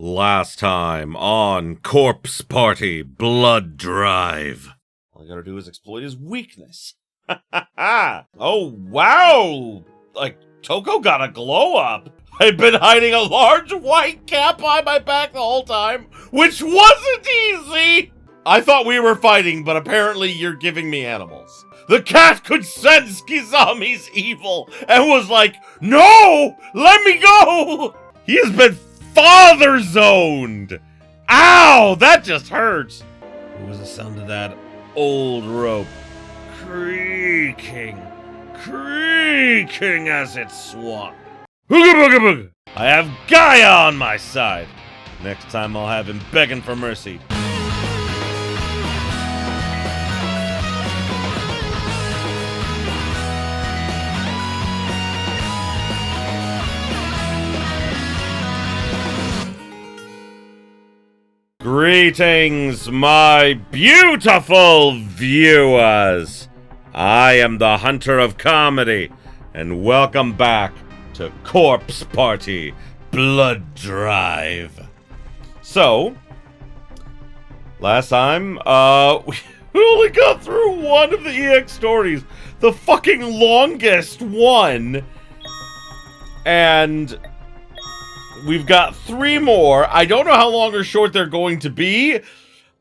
Last time on Corpse Party Blood Drive. All I gotta do is exploit his weakness. Oh, wow! Like, Toko got a glow up. I've been hiding a large white cat behind my back the whole time, which wasn't easy! I thought we were fighting, but apparently you're giving me animals. The cat could sense Kizami's evil and was like, no! Let me go! He has been father zoned! Ow! That just hurts! What was the sound of that old rope creaking as it swung? Hooga booga booga! I have Gaia on my side! Next time I'll have him begging for mercy. Greetings, my beautiful viewers! I am the Hunter of Comedy, and welcome back to Corpse Party Blood Drive. So, last time, we only got through one of the EX stories, the fucking longest one, and we've got 3 more. I don't know how long or short they're going to be.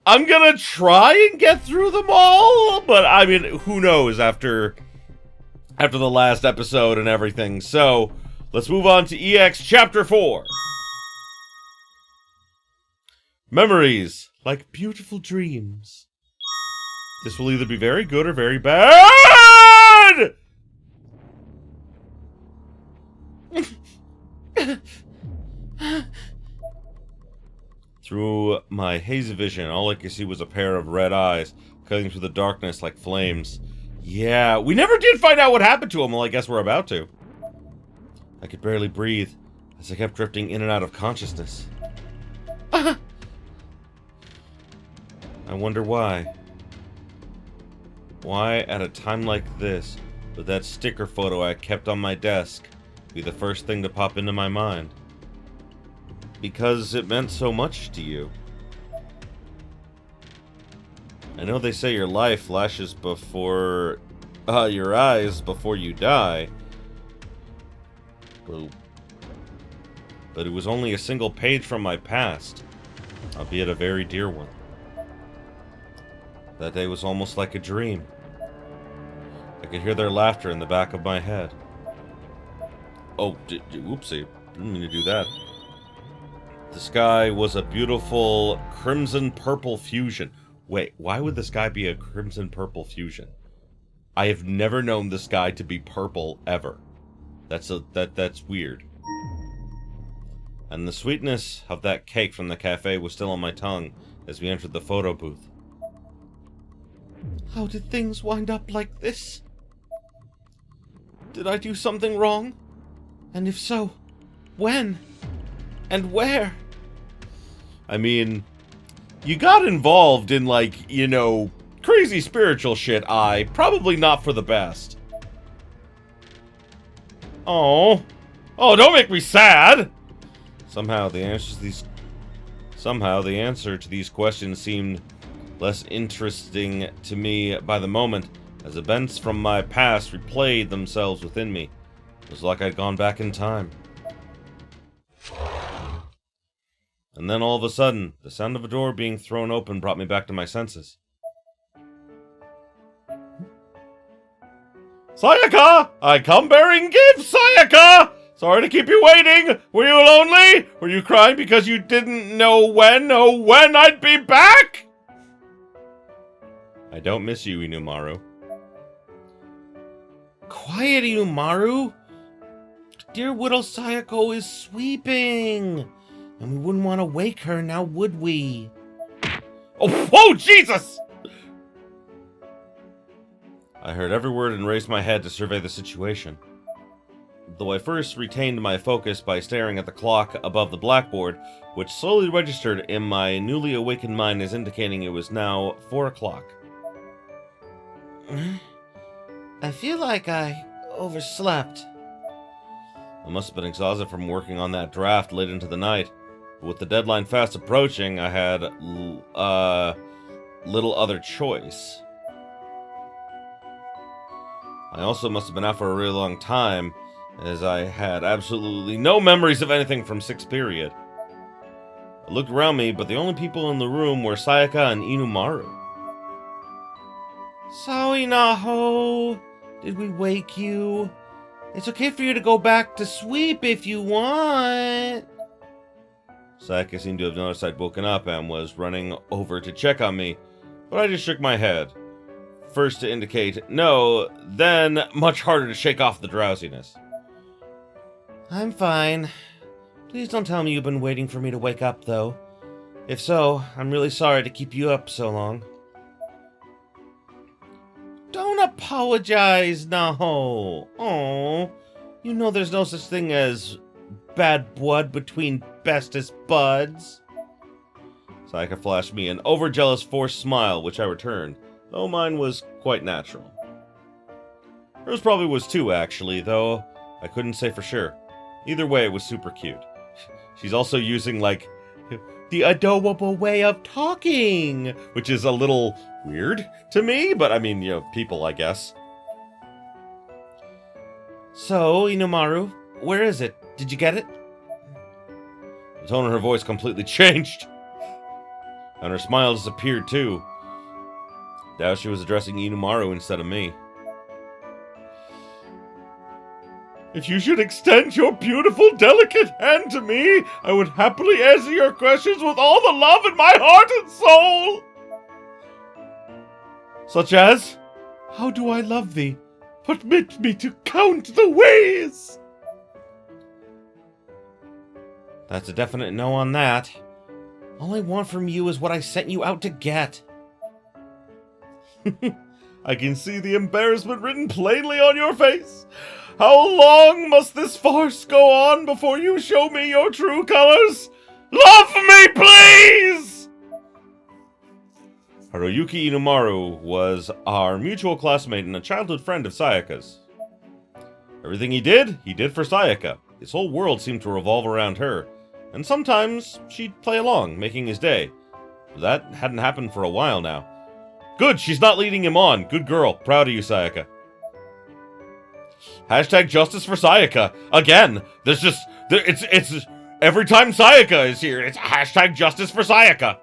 I'm gonna try and get through them all, but I mean, who knows after the last episode and everything. So, let's move on to EX Chapter 4. Memories, like beautiful dreams. This will either be very good or very bad! Through my hazy vision, all I could see was a pair of red eyes cutting through the darkness like flames. Yeah, we never did find out what happened to him. Well, I guess we're about to. I could barely breathe as I kept drifting in and out of consciousness. I wonder why. Why, at a time like this, would that sticker photo I kept on my desk be the first thing to pop into my mind? Because it meant so much to you. I know they say your life flashes before your eyes before you die. But it was only a single page from my past, albeit a very dear one. That day was almost like a dream. I could hear their laughter in the back of my head. Oh, whoopsie. Didn't mean to do that. The sky was a beautiful crimson-purple fusion. Wait, why would the sky be a crimson-purple fusion? I have never known the sky to be purple, ever. That's weird. And the sweetness of that cake from the cafe was still on my tongue as we entered the photo booth. How did things wind up like this? Did I do something wrong? And if so, when? And where? I mean, you got involved in, like, you know, crazy spiritual shit, probably not for the best. Oh, don't make me sad! Somehow the answer to these questions seemed less interesting to me by the moment, as events from my past replayed themselves within me. It was like I'd gone back in time. And then all of a sudden, the sound of a door being thrown open brought me back to my senses. Sayaka! I come bearing gifts, Sayaka! Sorry to keep you waiting! Were you lonely? Were you crying because you didn't know when I'd be back? I don't miss you, Inumaru. Quiet, Inumaru! Dear Widow Sayako is sweeping! And we wouldn't want to wake her, now would we? Oh, Jesus! I heard every word and raised my head to survey the situation. Though I first retained my focus by staring at the clock above the blackboard, which slowly registered in my newly awakened mind as indicating it was now 4 o'clock. I feel like I overslept. I must have been exhausted from working on that draft late into the night. With the deadline fast approaching, I had little other choice. I also must have been out for a really long time, as I had absolutely no memories of anything from 6th period. I looked around me, but the only people in the room were Sayaka and Inumaru. Sorry, Naho. Did we wake you? It's okay for you to go back to sleep if you want. Sayaka seemed to have noticed I'd woken up and was running over to check on me, but I just shook my head. First to indicate no, then much harder to shake off the drowsiness. I'm fine. Please don't tell me you've been waiting for me to wake up, though. If so, I'm really sorry to keep you up so long. Don't apologize, Naho. Oh, you know there's no such thing as bad blood between bestest buds. Sayaka flashed me an overjealous forced smile, which I returned, though mine was quite natural. Hers probably was too, actually, though I couldn't say for sure. Either way, it was super cute. She's also using, like, the adorable way of talking, which is a little weird to me, but I mean, you know, people, I guess. So, Inumaru, where is it? Did you get it? The tone of her voice completely changed, and her smile disappeared too. Now she was addressing Inumaru instead of me. If you should extend your beautiful, delicate hand to me, I would happily answer your questions with all the love in my heart and soul. Such as, how do I love thee? Permit me to count the ways. That's a definite no on that. All I want from you is what I sent you out to get. I can see the embarrassment written plainly on your face. How long must this farce go on before you show me your true colors? Love me, please! Haruyuki Inumaru was our mutual classmate and a childhood friend of Sayaka's. Everything he did for Sayaka. His whole world seemed to revolve around her, and sometimes she'd play along, making his day. But that hadn't happened for a while now. Good, she's not leading him on. Good girl. Proud of you, Sayaka. Hashtag justice for Sayaka. Again, it's every time Sayaka is here, it's hashtag justice for Sayaka.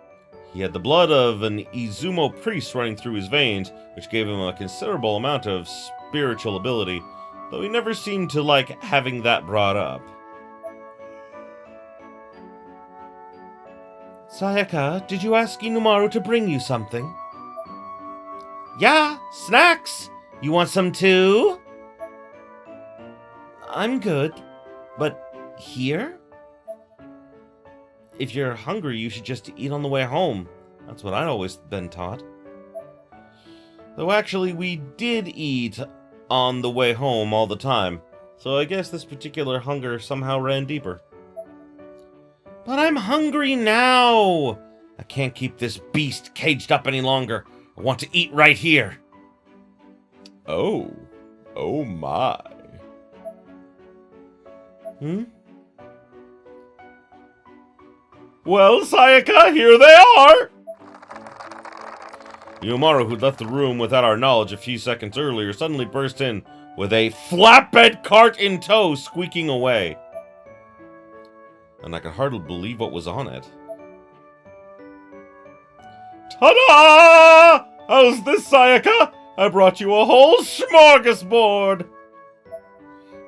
He had the blood of an Izumo priest running through his veins, which gave him a considerable amount of spiritual ability, though he never seemed to like having that brought up. Sayaka, did you ask Inumaru to bring you something? Yeah, snacks! You want some too? I'm good, but here? If you're hungry, you should just eat on the way home. That's what I'd always been taught. Though actually, we did eat on the way home all the time, so I guess this particular hunger somehow ran deeper. But I'm hungry now! I can't keep this beast caged up any longer. I want to eat right here. Oh my. Well, Sayaka, here they are! Inumaru, who'd left the room without our knowledge a few seconds earlier, suddenly burst in with a flatbed cart in tow squeaking away. And I could hardly believe what was on it. Ta-da! How's this, Sayaka? I brought you a whole smorgasbord!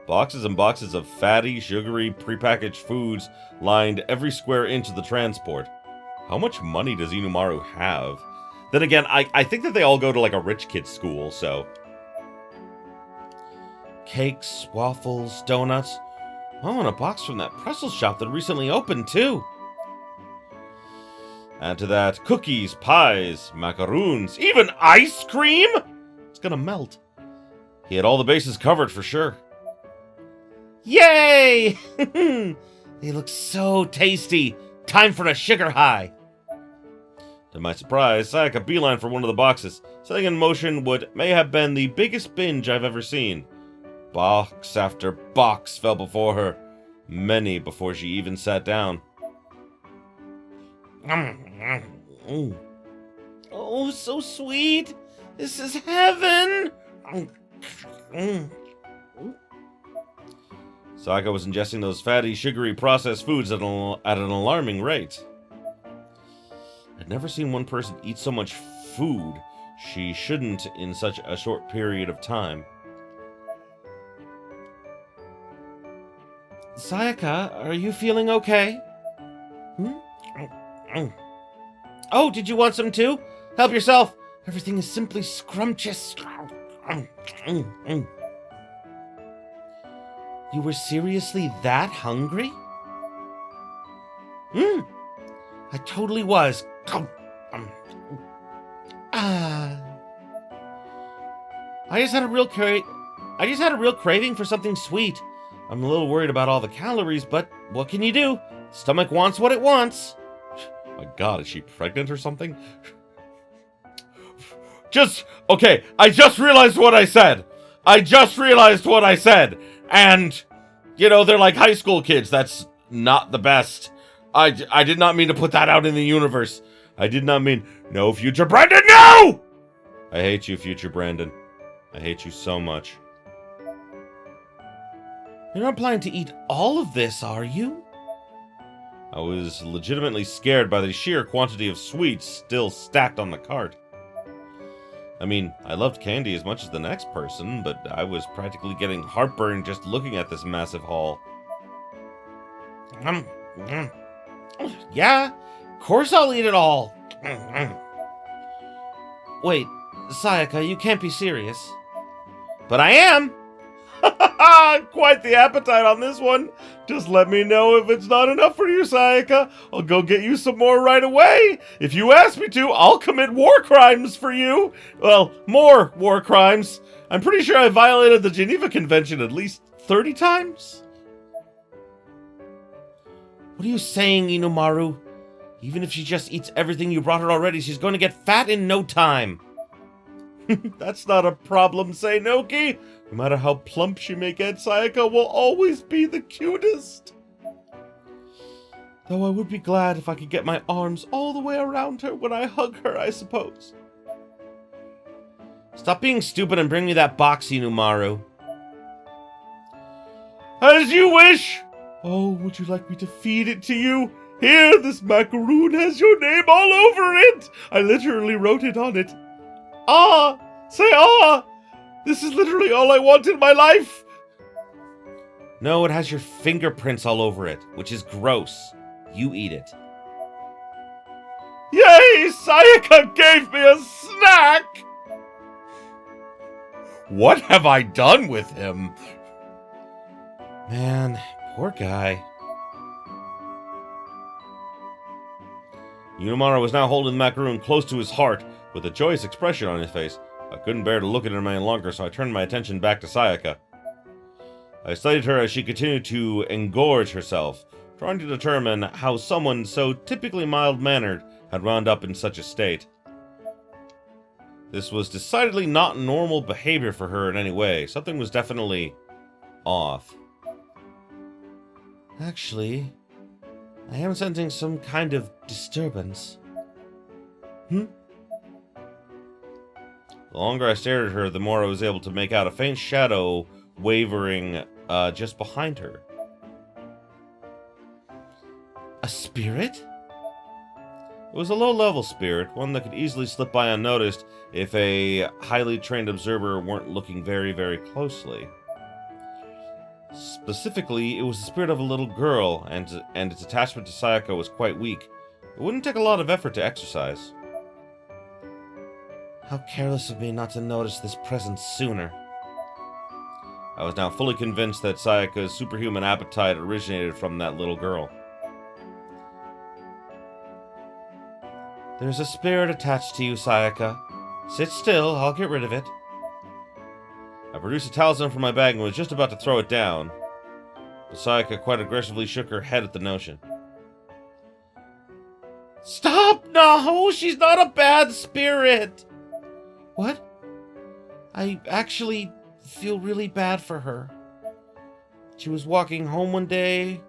Boxes and boxes of fatty, sugary, prepackaged foods lined every square inch of the transport. How much money does Inumaru have? Then again, I think that they all go to like a rich kid's school, so... Cakes, waffles, donuts. Oh, and a box from that pretzel shop that recently opened, too. Add to that, cookies, pies, macaroons, even ice cream? It's gonna melt. He had all the bases covered for sure. Yay! They look so tasty. Time for a sugar high. To my surprise, Sayaka beeline for one of the boxes, setting in motion what may have been the biggest binge I've ever seen. Box after box fell before her, many before she even sat down. Oh, so sweet. This is heaven. Sayaka was ingesting those fatty, sugary, processed foods at an alarming rate. I'd never seen one person eat so much food she shouldn't in such a short period of time. Sayaka, are you feeling okay? Oh, did you want some too? Help yourself. Everything is simply scrumptious. You were seriously that hungry? I totally was. I just had a real craving for something sweet. I'm a little worried about all the calories, but what can you do? Stomach wants what it wants. My God, is she pregnant or something? Okay, I just realized what I said. And, they're like high school kids. That's not the best. I did not mean to put that out in the universe. I did not mean, no, future Brandon, no! I hate you, future Brandon. I hate you so much. You're not planning to eat all of this, are you? I was legitimately scared by the sheer quantity of sweets still stacked on the cart. I mean, I loved candy as much as the next person, but I was practically getting heartburn just looking at this massive haul. Yeah, of course I'll eat it all. Wait, Sayaka, you can't be serious. But I am! Quite the appetite on this one. Just let me know if it's not enough for you, Sayaka. I'll go get you some more right away. If you ask me to, I'll commit war crimes for you. Well, more war crimes. I'm pretty sure I violated the Geneva Convention at least 30 times. What are you saying, Inomaru? Even if she just eats everything you brought her already, she's going to get fat in no time. That's not a problem, Seinoki. No matter how plump she may get, Sayaka will always be the cutest. Though I would be glad if I could get my arms all the way around her when I hug her, I suppose. Stop being stupid and bring me that box, Inomaru. As you wish! Oh, would you like me to feed it to you? Here, this macaroon has your name all over it! I literally wrote it on it. Ah! Say ah! This is literally all I want in my life! No, it has your fingerprints all over it, which is gross. You eat it. Yay! Sayaka gave me a snack! What have I done with him? Man, poor guy. Inomaru was now holding the macaroon close to his heart, with a joyous expression on his face. I couldn't bear to look at her any longer, so I turned my attention back to Sayaka. I studied her as she continued to engorge herself, trying to determine how someone so typically mild-mannered had wound up in such a state. This was decidedly not normal behavior for her in any way. Something was definitely off. Actually, I am sensing some kind of disturbance. The longer I stared at her, the more I was able to make out a faint shadow wavering just behind her. A spirit? It was a low-level spirit, one that could easily slip by unnoticed if a highly trained observer weren't looking very, very closely. Specifically, it was the spirit of a little girl, and its attachment to Sayaka was quite weak. It wouldn't take a lot of effort to exercise. How careless of me not to notice this presence sooner. I was now fully convinced that Sayaka's superhuman appetite originated from that little girl. There's a spirit attached to you, Sayaka. Sit still, I'll get rid of it. I produced a talisman from my bag and was just about to throw it down, but Sayaka quite aggressively shook her head at the notion. Stop, Naho! She's not a bad spirit! What? I actually feel really bad for her. She was walking home one day,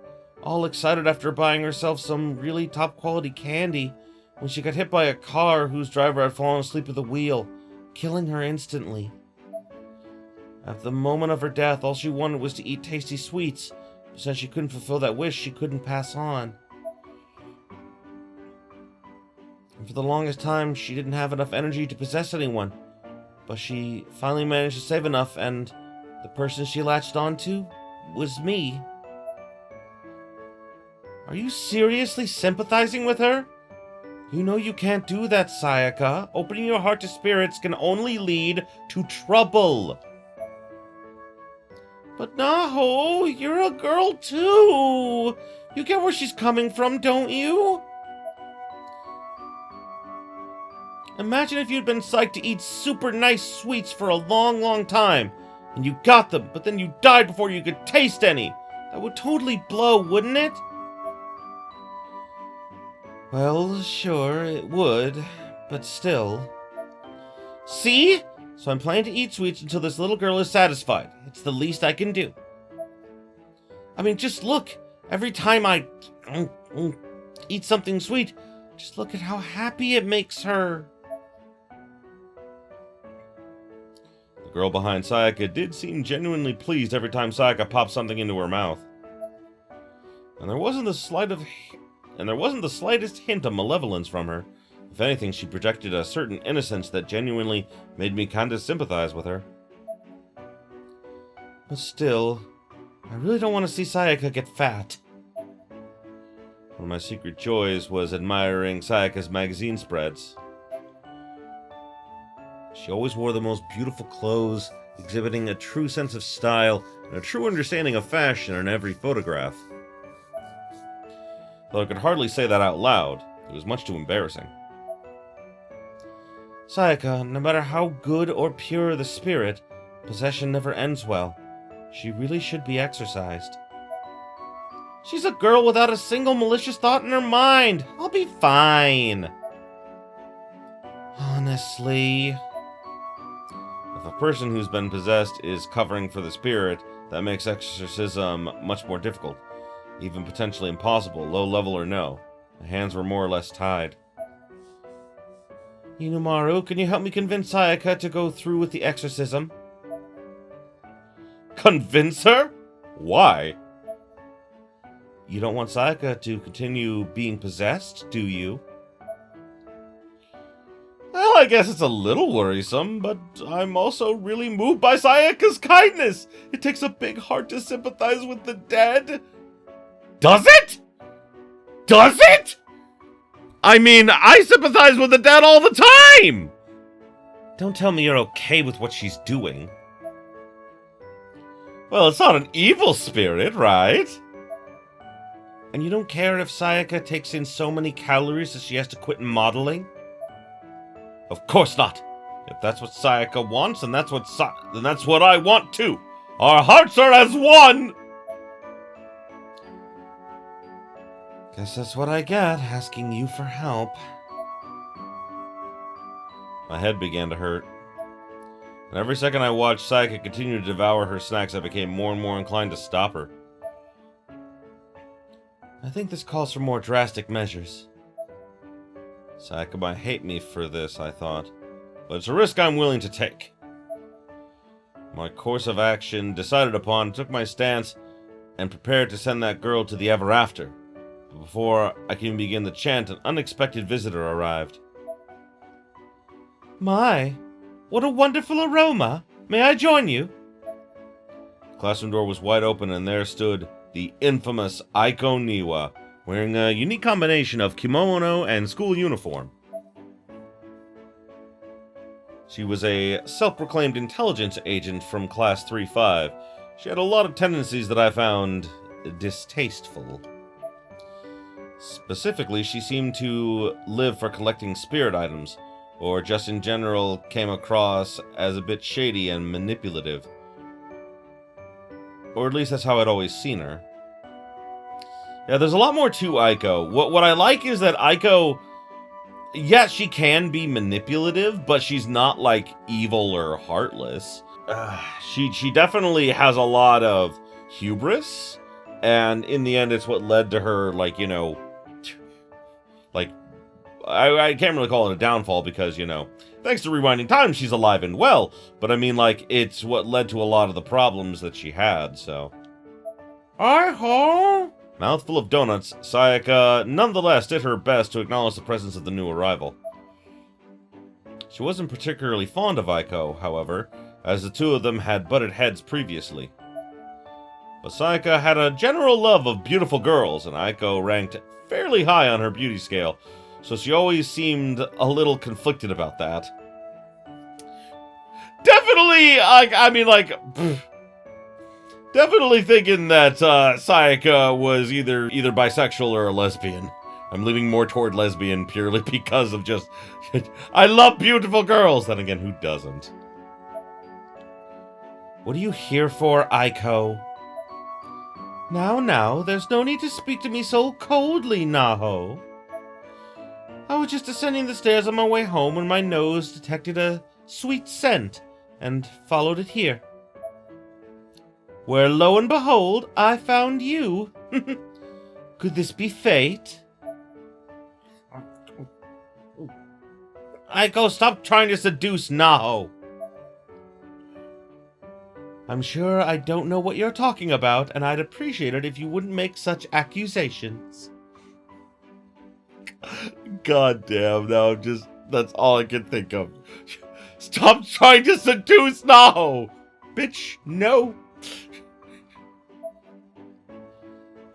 all excited after buying herself some really top-quality candy when she got hit by a car whose driver had fallen asleep at the wheel, killing her instantly. At the moment of her death, all she wanted was to eat tasty sweets, but since she couldn't fulfill that wish, she couldn't pass on. And for the longest time, she didn't have enough energy to possess anyone, but she finally managed to save enough, and the person she latched onto was me. Are you seriously sympathizing with her? You know you can't do that, Sayaka. Opening your heart to spirits can only lead to trouble. But Naho, you're a girl too. You get where she's coming from, don't you? Imagine if you'd been psyched to eat super nice sweets for a long, long time, and you got them, but then you died before you could taste any. That would totally blow, wouldn't it? Well, sure, it would, but still. See? So I'm planning to eat sweets until this little girl is satisfied. It's the least I can do. I mean, just look. Every time I eat something sweet, just look at how happy it makes her. The girl behind Sayaka did seem genuinely pleased every time Sayaka popped something into her mouth. And there wasn't the slightest hint of malevolence from her. If anything, she projected a certain innocence that genuinely made me kinda sympathize with her. But still, I really don't want to see Sayaka get fat. One of my secret joys was admiring Sayaka's magazine spreads. She always wore the most beautiful clothes, exhibiting a true sense of style and a true understanding of fashion in every photograph. Though I could hardly say that out loud, it was much too embarrassing. Sayaka, no matter how good or pure the spirit, possession never ends well. She really should be exorcised. She's a girl without a single malicious thought in her mind. I'll be fine. Honestly. If a person who's been possessed is covering for the spirit, that makes exorcism much more difficult. Even potentially impossible, low level or no. My hands were more or less tied. Inumaru, can you help me convince Sayaka to go through with the exorcism? Convince her? Why? You don't want Sayaka to continue being possessed, do you? Well, I guess it's a little worrisome, but I'm also really moved by Sayaka's kindness. It takes a big heart to sympathize with the dead. Does it? Does it? I mean, I sympathize with the dead all the time! Don't tell me you're okay with what she's doing. Well, it's not an evil spirit, right? And you don't care if Sayaka takes in so many calories that she has to quit modeling? Of course not. If that's what Sayaka wants, then that's what I want too. Our hearts are as one! Guess that's what I get, asking you for help. My head began to hurt. And every second I watched Sayaka continue to devour her snacks, I became more and more inclined to stop her. I think this calls for more drastic measures. Sayaka might hate me for this, I thought, but it's a risk I'm willing to take. My course of action decided upon, took my stance, and prepared to send that girl to the ever after. But before I can even begin the chant, an unexpected visitor arrived. My, what a wonderful aroma! May I join you? The classroom door was wide open, and there stood the infamous Aiko Niwa, wearing a unique combination of kimono and school uniform. She was a self-proclaimed intelligence agent from Class 3-5. She had a lot of tendencies that I found distasteful. Specifically, she seemed to live for collecting spirit items, or just in general came across as a bit shady and manipulative. Or at least that's how I'd always seen her. Yeah, there's a lot more to Aiko. What I like is that Aiko, yes, she can be manipulative, but she's not, like, evil or heartless. She definitely has a lot of hubris, And in the end, it's what led to her, like, you know, like, I can't really call it a downfall because, you know, thanks to rewinding time, she's alive and well. But I mean, like, it's what led to a lot of the problems that she had, so. Hi-ho! Mouthful of donuts, Sayaka nonetheless did her best to acknowledge the presence of the new arrival. She wasn't particularly fond of Aiko, however, as the two of them had butted heads previously. But Sayaka had a general love of beautiful girls, and Aiko ranked fairly high on her beauty scale, so she always seemed a little conflicted about that. Definitely, definitely thinking that Sayaka was either bisexual or a lesbian. I'm leaning more toward lesbian purely because of just, I love beautiful girls. Then again, who doesn't? What are you here for, Aiko? Now, there's no need to speak to me so coldly, Naho. I was just ascending the stairs on my way home when my nose detected a sweet scent and followed it here. Where, lo and behold, I found you. Could this be fate? Aiko, stop trying to seduce Naho. I'm sure I don't know what you're talking about, and I'd appreciate it if you wouldn't make such accusations. God damn, now that's all I can think of. Stop trying to seduce Naho! Bitch, no.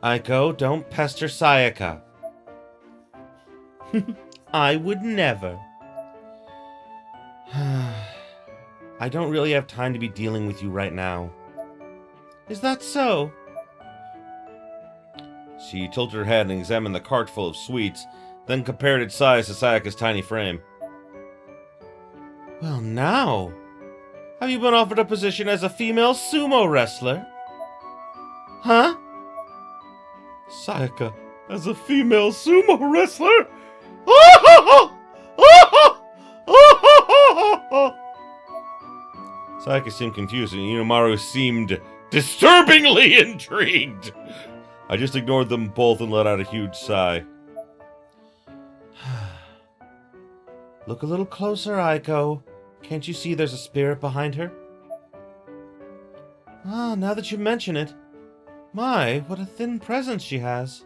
Aiko, don't pester Sayaka. I would never. I don't really have time to be dealing with you right now. Is that so? She tilted her head and examined the cart full of sweets, then compared its size to Sayaka's tiny frame. Well, now, have you been offered a position as a female sumo wrestler? Huh? Sayaka, as a female sumo wrestler? Sayaka seemed confused, and Inomaru seemed disturbingly intrigued. I just ignored them both and let out a huge sigh. Look a little closer, Aiko. Can't you see there's a spirit behind her? Ah, now that you mention it. My, what a thin presence she has.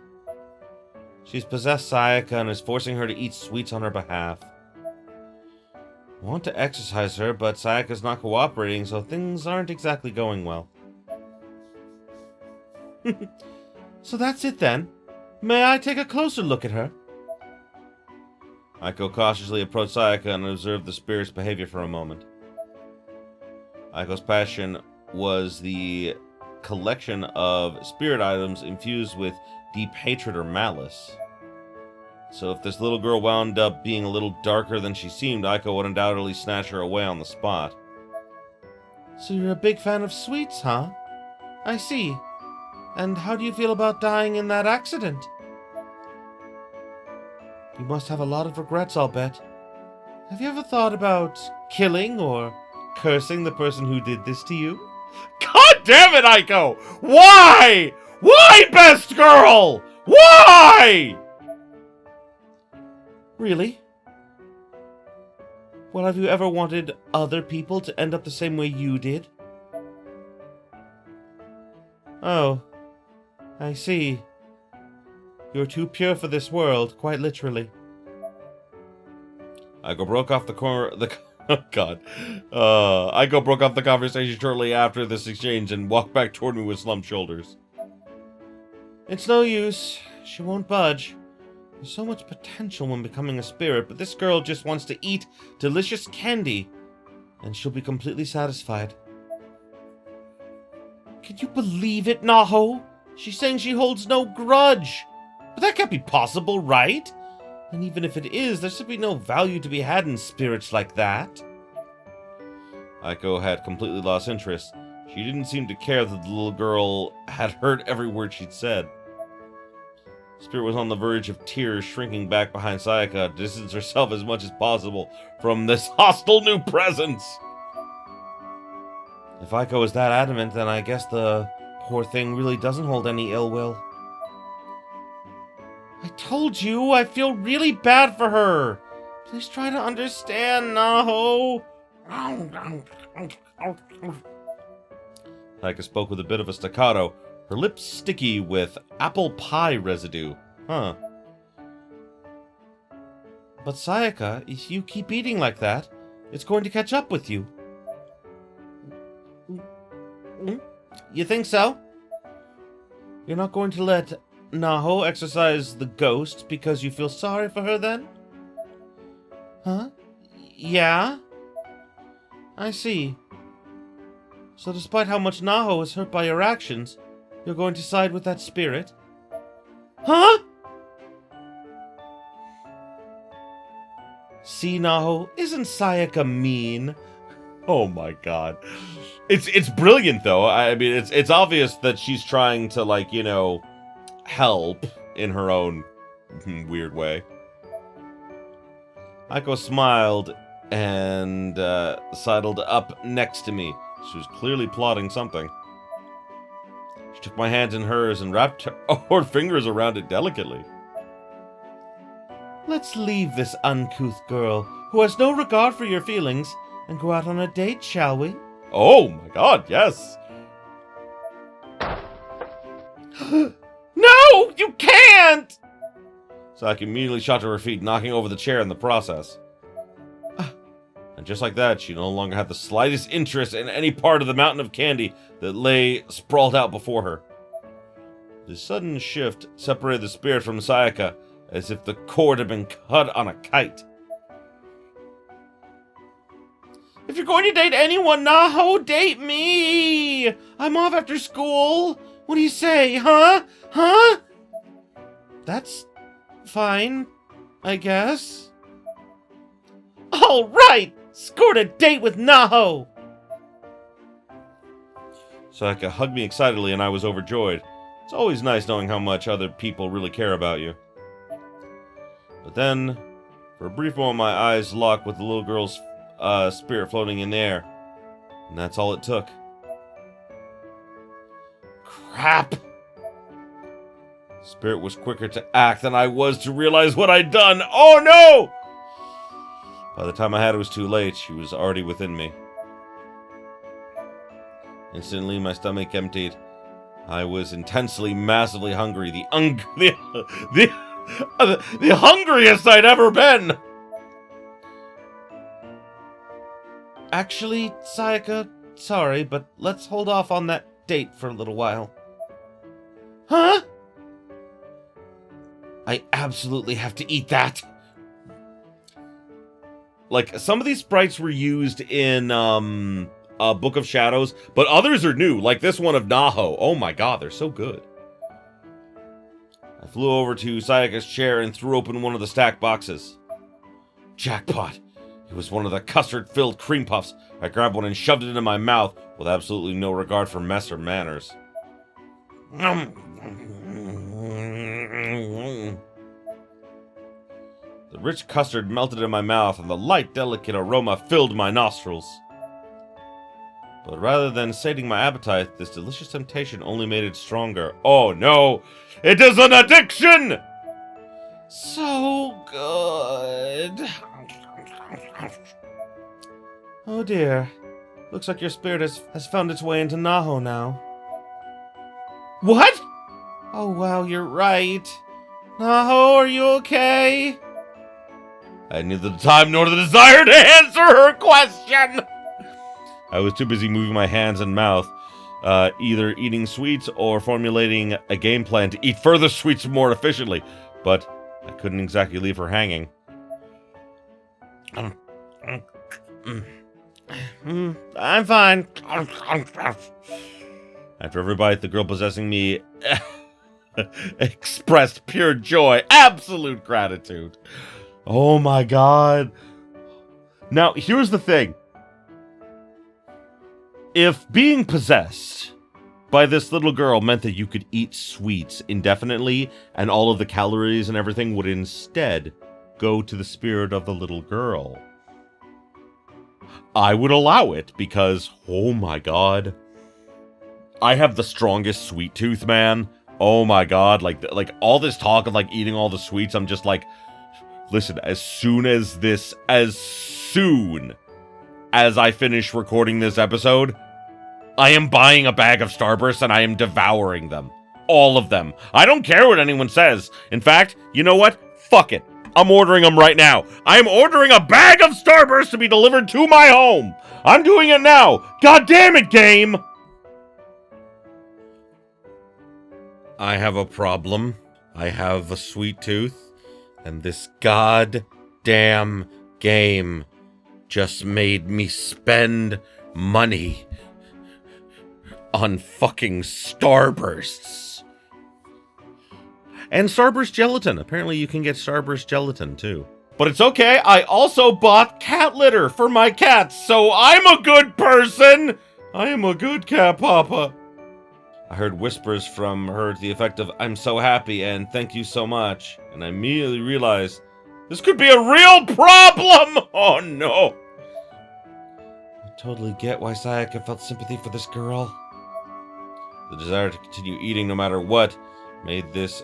She's possessed Sayaka and is forcing her to eat sweets on her behalf. I want to exercise her, but Sayaka's not cooperating, so things aren't exactly going well. So that's it then. May I take a closer look at her? Aiko cautiously approached Sayaka and observed the spirit's behavior for a moment. Aiko's passion was the collection of spirit items infused with deep hatred or malice. So if this little girl wound up being a little darker than she seemed, Aiko would undoubtedly snatch her away on the spot. So you're a big fan of sweets, huh? I see. And how do you feel about dying in that accident? You must have a lot of regrets, I'll bet. Have you ever thought about killing or cursing the person who did this to you? God damn it, Aiko! Why? Why, best girl? Why? Really? Well, have you ever wanted other people to end up the same way you did? Oh, I see. You're too pure for this world, quite literally. Aiko broke off oh god. Aiko broke off the conversation shortly after this exchange and walked back toward me with slumped shoulders. It's no use. She won't budge. There's so much potential when becoming a spirit, but this girl just wants to eat delicious candy, and she'll be completely satisfied. Can you believe it, Naho? She's saying she holds no grudge. But that can't be possible, right? And even if it is, there should be no value to be had in spirits like that. Aiko had completely lost interest. She didn't seem to care that the little girl had heard every word she'd said. Spirit was on the verge of tears, shrinking back behind Sayaka to distance herself as much as possible from this hostile new presence. If Aiko is that adamant, then I guess the poor thing really doesn't hold any ill will. I told you, I feel really bad for her. Please try to understand, Naho. Sayaka spoke with a bit of a staccato, her lips sticky with apple pie residue. Huh. But Sayaka, if you keep eating like that, it's going to catch up with you. You think so? You're not going to let Naho exorcise the ghost because you feel sorry for her then? Huh? Yeah? I see. So despite how much Naho is hurt by your actions, you're going to side with that spirit? Huh? See, Naho, isn't Sayaka mean? Oh my god. It's brilliant though. I mean, it's obvious that she's trying to, like, you know, help in her own weird way. Aiko smiled and sidled up next to me. She was clearly plotting something. She took my hand in hers and wrapped her fingers around it delicately. Let's leave this uncouth girl, who has no regard for your feelings, and go out on a date, shall we? Oh my god, yes! No, you can't! Sayaka immediately shot to her feet, knocking over the chair in the process. And just like that, she no longer had the slightest interest in any part of the mountain of candy that lay sprawled out before her. This sudden shift separated the spirit from Sayaka, as if the cord had been cut on a kite. If you're going to date anyone, Naho, date me! I'm off after school! What do you say, huh? Huh? That's fine, I guess. All right! Scored a date with Naho! Sayaka hugged me excitedly and I was overjoyed. It's always nice knowing how much other people really care about you. But then, for a brief moment, my eyes locked with the little girl's spirit floating in the air. And that's all it took. Crap! Spirit was quicker to act than I was to realize what I'd done. Oh no! By the time I had it was too late, she was already within me. Instantly, my stomach emptied. I was intensely, massively hungry. The hungriest I'd ever been! Actually, Sayaka, sorry, but let's hold off on that date for a little while. Huh? I absolutely have to eat that. Like, some of these sprites were used in, Book of Shadows, but others are new, like this one of Naho. Oh my god, they're so good. I flew over to Sayaka's chair and threw open one of the stacked boxes. Jackpot! It was one of the custard-filled cream puffs. I grabbed one and shoved it into my mouth, with absolutely no regard for mess or manners. The rich custard melted in my mouth, and the light, delicate aroma filled my nostrils. But rather than sating my appetite, this delicious temptation only made it stronger. Oh no! It is an addiction! So good. Oh dear. Looks like your spirit has found its way into Naho now. What? Oh wow, you're right. Naho, are you okay? I had neither the time nor the desire to answer her question! I was too busy moving my hands and mouth, either eating sweets or formulating a game plan to eat further sweets more efficiently, but I couldn't exactly leave her hanging. I'm fine. After every bite, the girl possessing me expressed pure joy, absolute gratitude. Oh my god. Now, here's the thing. If being possessed by this little girl meant that you could eat sweets indefinitely and all of the calories and everything would instead go to the spirit of the little girl, I would allow it because, oh my god, I have the strongest sweet tooth, man. Oh my god, like all this talk of like eating all the sweets, I'm just like, listen, as soon as I finish recording this episode, I am buying a bag of Starbursts and I am devouring them. All of them. I don't care what anyone says. In fact, you know what? Fuck it. I'm ordering them right now. I am ordering a bag of Starbursts to be delivered to my home. I'm doing it now. God damn it, game. I have a problem. I have a sweet tooth, and this goddamn game just made me spend money on fucking Starbursts. And Starburst gelatin. Apparently you can get Starburst gelatin too. But it's okay, I also bought cat litter for my cats, so I'm a good person! I am a good cat papa. I heard whispers from her to the effect of, "I'm so happy and thank you so much." And I immediately realized, this could be a real problem! Oh no! I totally get why Sayaka felt sympathy for this girl. The desire to continue eating no matter what made this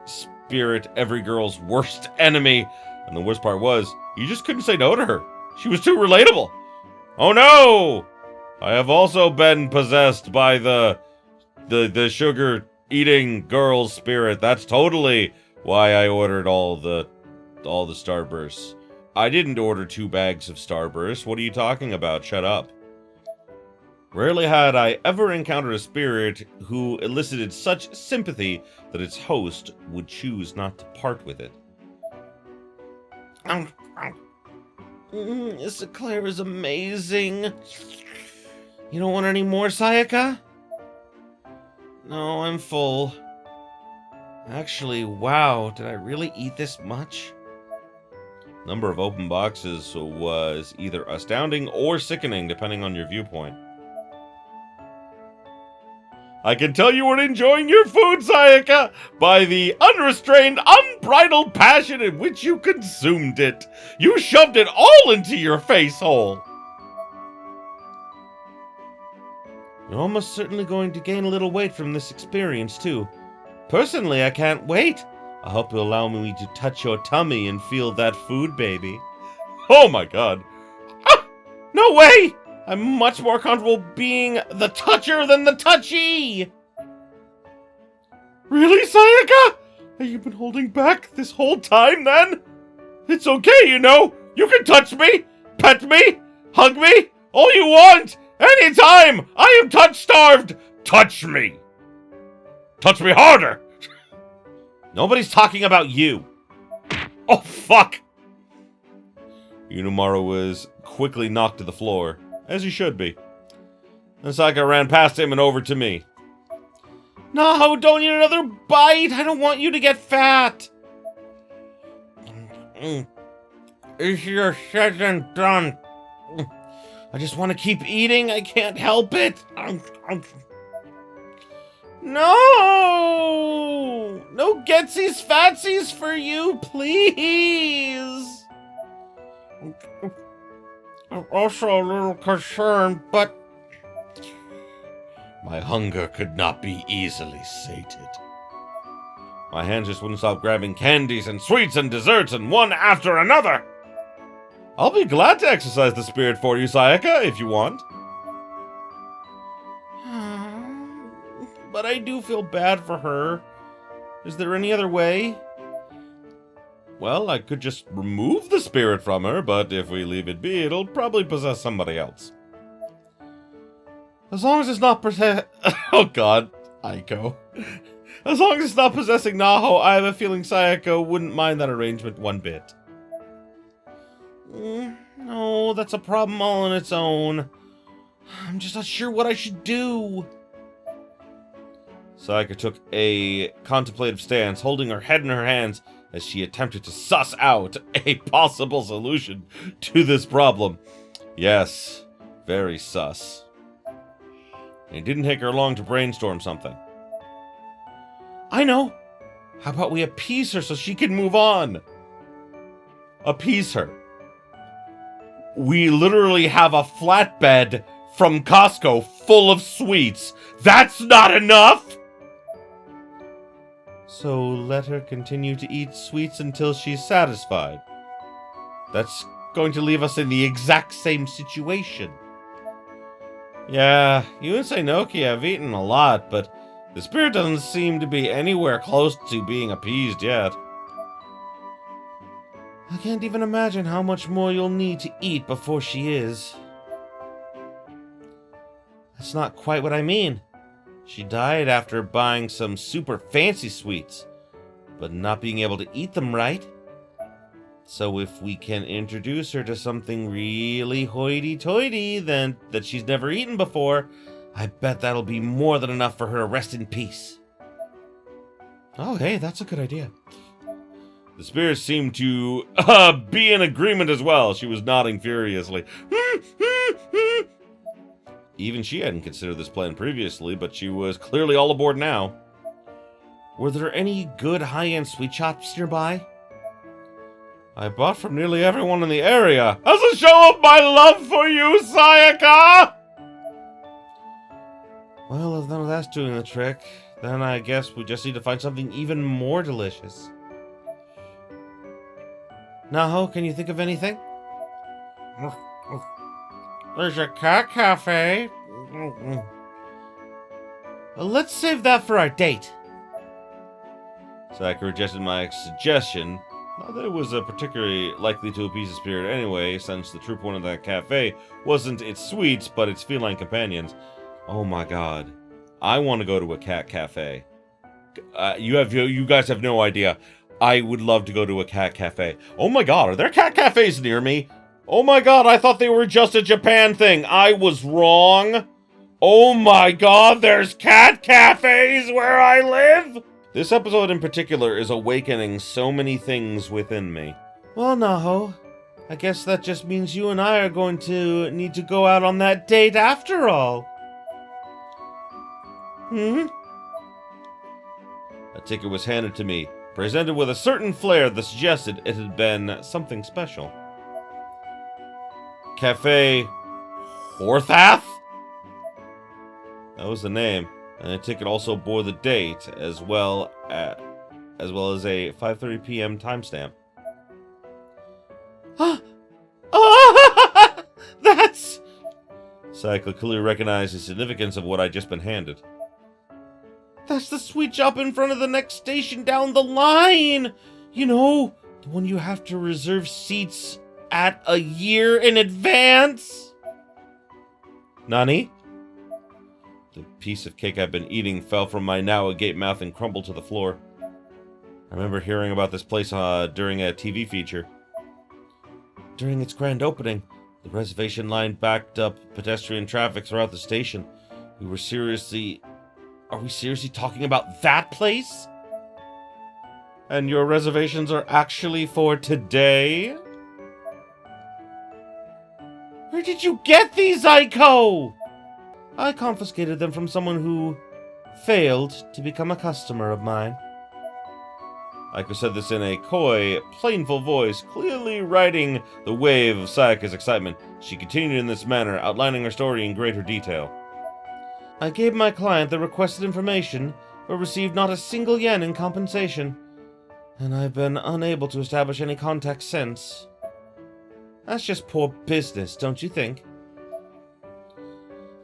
spirit every girl's worst enemy. And the worst part was, you just couldn't say no to her. She was too relatable. Oh no! I have also been possessed by the sugar-eating girl's spirit. That's totally why I ordered all the Starbursts. I didn't order 2 bags of Starbursts. What are you talking about? Shut up. Rarely had I ever encountered a spirit who elicited such sympathy that its host would choose not to part with it. This eclair is amazing. You don't want any more, Sayaka? No, I'm full. Actually, wow, did I really eat this much? Number of open boxes was either astounding or sickening, depending on your viewpoint. I can tell you were enjoying your food, Sayaka, by the unrestrained, unbridled passion in which you consumed it. You shoved it all into your face hole. You're almost certainly going to gain a little weight from this experience, too. Personally, I can't wait. I hope you'll allow me to touch your tummy and feel that food, baby. Oh my god. Ah! No way! I'm much more comfortable being the toucher than the touchy! Really, Sayaka? Have you been holding back this whole time, then? It's okay, you know. You can touch me, pet me, hug me, all you want! Anytime! I am touch-starved! Touch me! Touch me harder! Nobody's talking about you. Oh, fuck! Yunomaru was quickly knocked to the floor, as he should be. And Sayaka ran past him and over to me. No, don't eat another bite! I don't want you to get fat! Easier said than done. I just want to keep eating. I can't help it. No! No getsies fatsies for you, please! I'm also a little concerned, but my hunger could not be easily sated. My hands just wouldn't stop grabbing candies and sweets and desserts and one after another. I'll be glad to exercise the spirit for you, Sayaka, if you want. But I do feel bad for her. Is there any other way? Well, I could just remove the spirit from her, but if we leave it be, it'll probably possess somebody else. As long as it's not oh god, Aiko. As long as it's not possessing Naho, I have a feeling Sayaka wouldn't mind that arrangement one bit. No, that's a problem all on its own. I'm just not sure what I should do. Sayaka took a contemplative stance, holding her head in her hands as she attempted to suss out a possible solution to this problem. Yes, very sus. And it didn't take her long to brainstorm something. I know! How about we appease her so she can move on? Appease her. We literally have a flatbed from Costco full of sweets. That's not enough! So let her continue to eat sweets until she's satisfied. That's going to leave us in the exact same situation. Yeah, you and Sainoki have eaten a lot, but the spirit doesn't seem to be anywhere close to being appeased yet. I can't even imagine how much more you'll need to eat before she is. That's not quite what I mean. She died after buying some super fancy sweets, but not being able to eat them right. So if we can introduce her to something really hoity-toity that she's never eaten before, I bet that'll be more than enough for her to rest in peace. Oh, hey, that's a good idea. The spirits seemed to be in agreement as well. She was nodding furiously. Even she hadn't considered this plan previously, but she was clearly all aboard now. Were there any good high-end sweet shops nearby? I bought from nearly everyone in the area as a show of my love for you, Sayaka! Well, if none of that's doing the trick, then I guess we just need to find something even more delicious. Naho, can you think of anything? There's a cat cafe. Let's save that for our date. Sayaka rejected my suggestion. Not that it was particularly likely to appease the spirit anyway, since the true point of that cafe wasn't its sweets, but its feline companions. Oh my god. I want to go to a cat cafe. You guys have no idea. I would love to go to a cat cafe. Oh my god, are there cat cafes near me? Oh my god, I thought they were just a Japan thing. I was wrong. Oh my god, there's cat cafes where I live? This episode in particular is awakening so many things within me. Well, Naho, I guess that just means you and I are going to need to go out on that date after all. A ticket was handed to me, presented with a certain flair that suggested it had been something special. Cafe Horthath? That was the name. And the ticket also bore the date, as well as a 5:30 p.m. timestamp. That's... Sayaka clearly recognized the significance of what I'd just been handed. That's the sweet shop in front of the next station down the line! You know, the one you have to reserve seats at a year in advance? Nani? The piece of cake I've been eating fell from my now agape mouth and crumbled to the floor. I remember hearing about this place during a TV feature. During its grand opening, the reservation line backed up pedestrian traffic throughout the station. Are we seriously talking about that place? And your reservations are actually for today? Where did you get these, Aiko? I confiscated them from someone who failed to become a customer of mine. Aiko said this in a coy, plainful voice, clearly riding the wave of Sayaka's excitement. She continued in this manner, outlining her story in greater detail. I gave my client the requested information, but received not a single yen in compensation, and I've been unable to establish any contact since. That's just poor business, don't you think?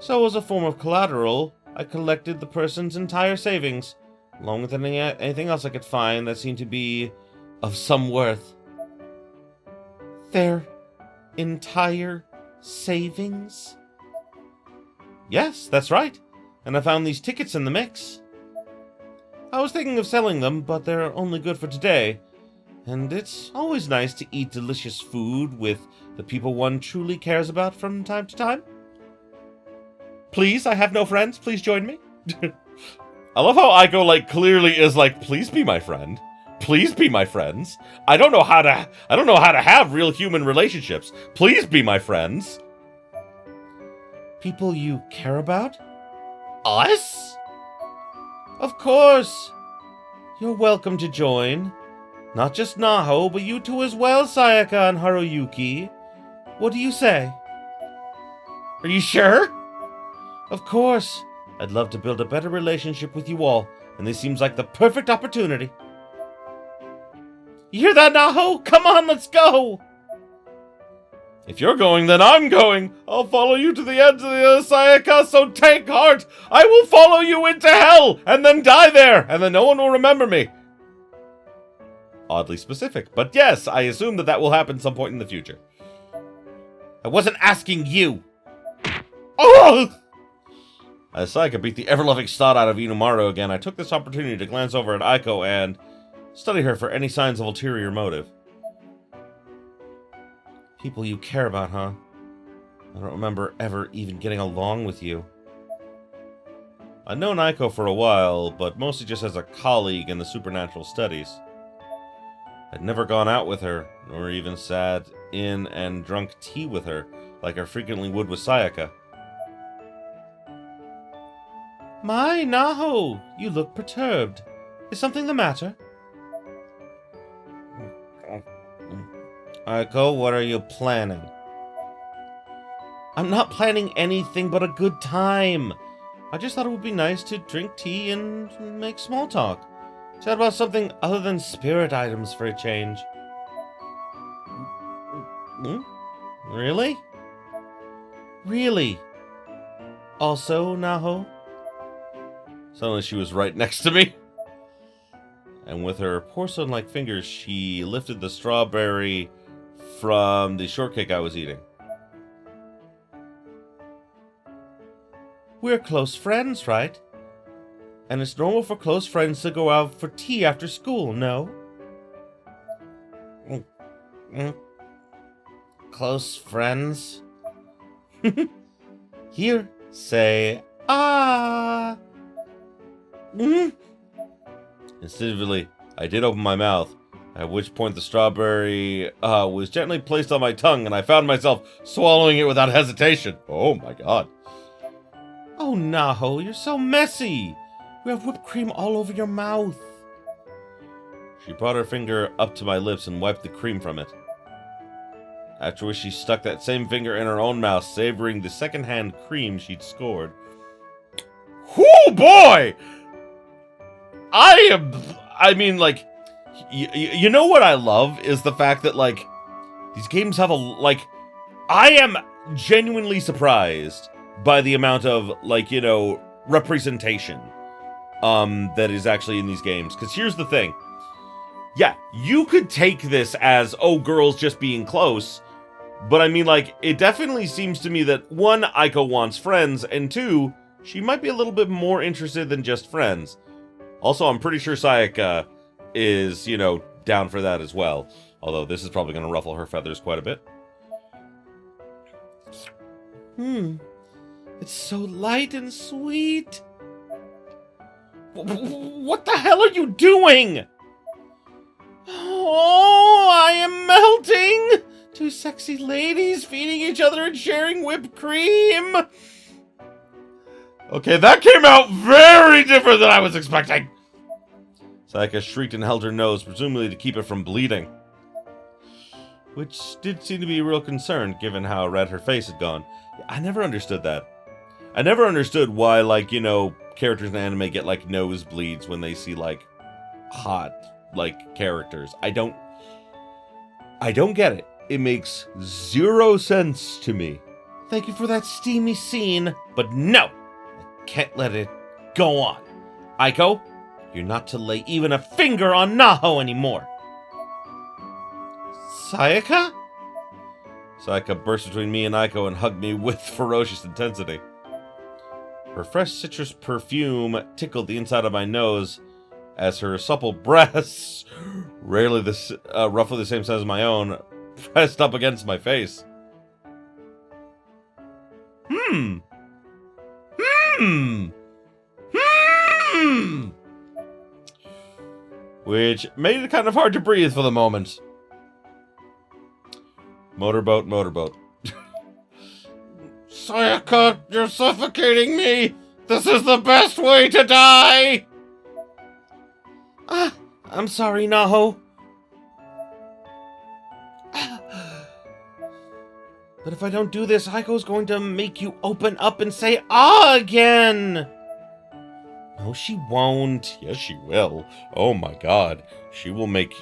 So as a form of collateral, I collected the person's entire savings, along with anything else I could find that seemed to be of some worth. Their entire savings? Yes, that's right. And I found these tickets in the mix. I was thinking of selling them, but they're only good for today. And it's always nice to eat delicious food with the people one truly cares about from time to time. Please, I have no friends. Please join me. I love how Aiko, clearly is please be my friend. Please be my friends. I don't know how to have real human relationships. Please be my friends. People you care about? Us? Of course. You're welcome to join. Not just Naho, but you two as well, Sayaka and Haruyuki. What do you say? Are you sure? Of course. I'd love to build a better relationship with you all, and this seems like the perfect opportunity. You hear that, Naho? Come on, let's go! If you're going, then I'm going. I'll follow you to the ends of the earth, Sayaka, so take heart. I will follow you into hell, and then die there, and then no one will remember me. Oddly specific, but yes, I assume that will happen some point in the future. I wasn't asking you. Oh! As Sayaka beat the ever-loving snot out of Inumaru again, I took this opportunity to glance over at Aiko and study her for any signs of ulterior motive. People you care about, huh? I don't remember ever even getting along with you. I'd known Aiko for a while, but mostly just as a colleague in the supernatural studies. I'd never gone out with her, nor even sat in and drunk tea with her, like I frequently would with Sayaka. My, Naho, you look perturbed. Is something the matter? Aiko, what are you planning? I'm not planning anything but a good time. I just thought it would be nice to drink tea and make small talk. Chat about something other than spirit items for a change. Really? Really? Also, Naho? Suddenly she was right next to me. And with her porcelain-like fingers, she lifted the strawberry from the shortcake I was eating. We're close friends, right? And it's normal for close friends to go out for tea after school, no? Close friends? Here, say, ah! Instinctively, I did open my mouth, at which point the strawberry was gently placed on my tongue, and I found myself swallowing it without hesitation. Oh my god. Oh, Naho, you're so messy. You have whipped cream all over your mouth. She brought her finger up to my lips and wiped the cream from it. After which she stuck that same finger in her own mouth, savoring the second-hand cream she'd scored. Whoo, boy! I mean, like, you know what I love is the fact that, like, these games have I am genuinely surprised by the amount of, like, you know, representation, that is actually in these games. Because here's the thing. Yeah, you could take this as, oh, girls just being close, but I mean, like, it definitely seems to me that, one, Aiko wants friends, and two, she might be a little bit more interested than just friends. Also, I'm pretty sure Sayaka is, you know, down for that as well. Although this is probably going to ruffle her feathers quite a bit. It's so light and sweet. What the hell are you doing? Oh, I am melting. Two sexy ladies feeding each other and sharing whipped cream. Okay, that came out very different than I was expecting. Sayaka shrieked and held her nose, presumably to keep it from bleeding. Which did seem to be a real concern, given how red her face had gone. I never understood that. I never understood why, like, you know, characters in anime get, like, nosebleeds when they see, like, hot, like, characters. I don't get it. It makes zero sense to me. Thank you for that steamy scene, but no! I can't let it go on. Aiko, you're not to lay even a finger on Naho anymore. Sayaka? Sayaka burst between me and Aiko and hugged me with ferocious intensity. Her fresh citrus perfume tickled the inside of my nose as her supple breasts, roughly the same size as my own, pressed up against my face. Which made it kind of hard to breathe for the moment. Motorboat, motorboat. Sayaka, you're suffocating me! This is the best way to die! I'm sorry, Naho. But if I don't do this, Aiko's going to make you open up and say ah again! No, she won't. Yes, she will. Oh my god. She will make...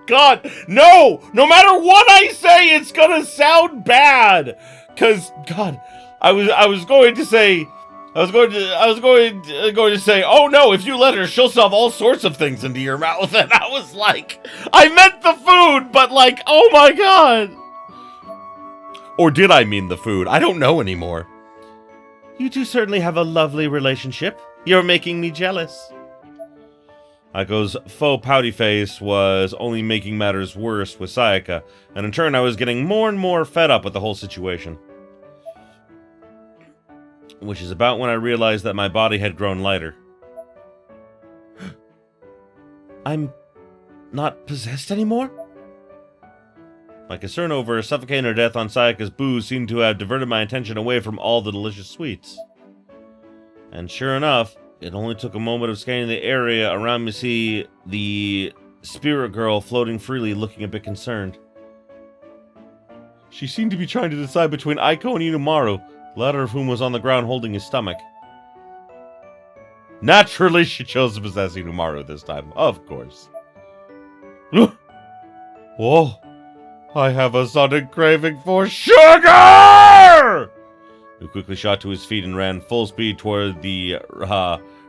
God, no! No matter what I say, it's gonna sound bad! Cause, God, I was going to say... I was going to say, oh no, if you let her, she'll stuff all sorts of things into your mouth. And I was like, I meant the food, but like, oh my god! Or did I mean the food? I don't know anymore. You two certainly have a lovely relationship. You're making me jealous. Aiko's faux pouty face was only making matters worse with Sayaka, and in turn I was getting more and more fed up with the whole situation. Which is about when I realized that my body had grown lighter. I'm not possessed anymore? My concern over suffocating her death on Sayaka's booze seemed to have diverted my attention away from all the delicious sweets. And sure enough, it only took a moment of scanning the area around me to see the spirit girl floating freely, looking a bit concerned. She seemed to be trying to decide between Aiko and Inumaru, the latter of whom was on the ground holding his stomach. Naturally, she chose to possess Inumaru this time, of course. Whoa! I have a sudden craving for sugar! He quickly shot to his feet and ran full speed toward the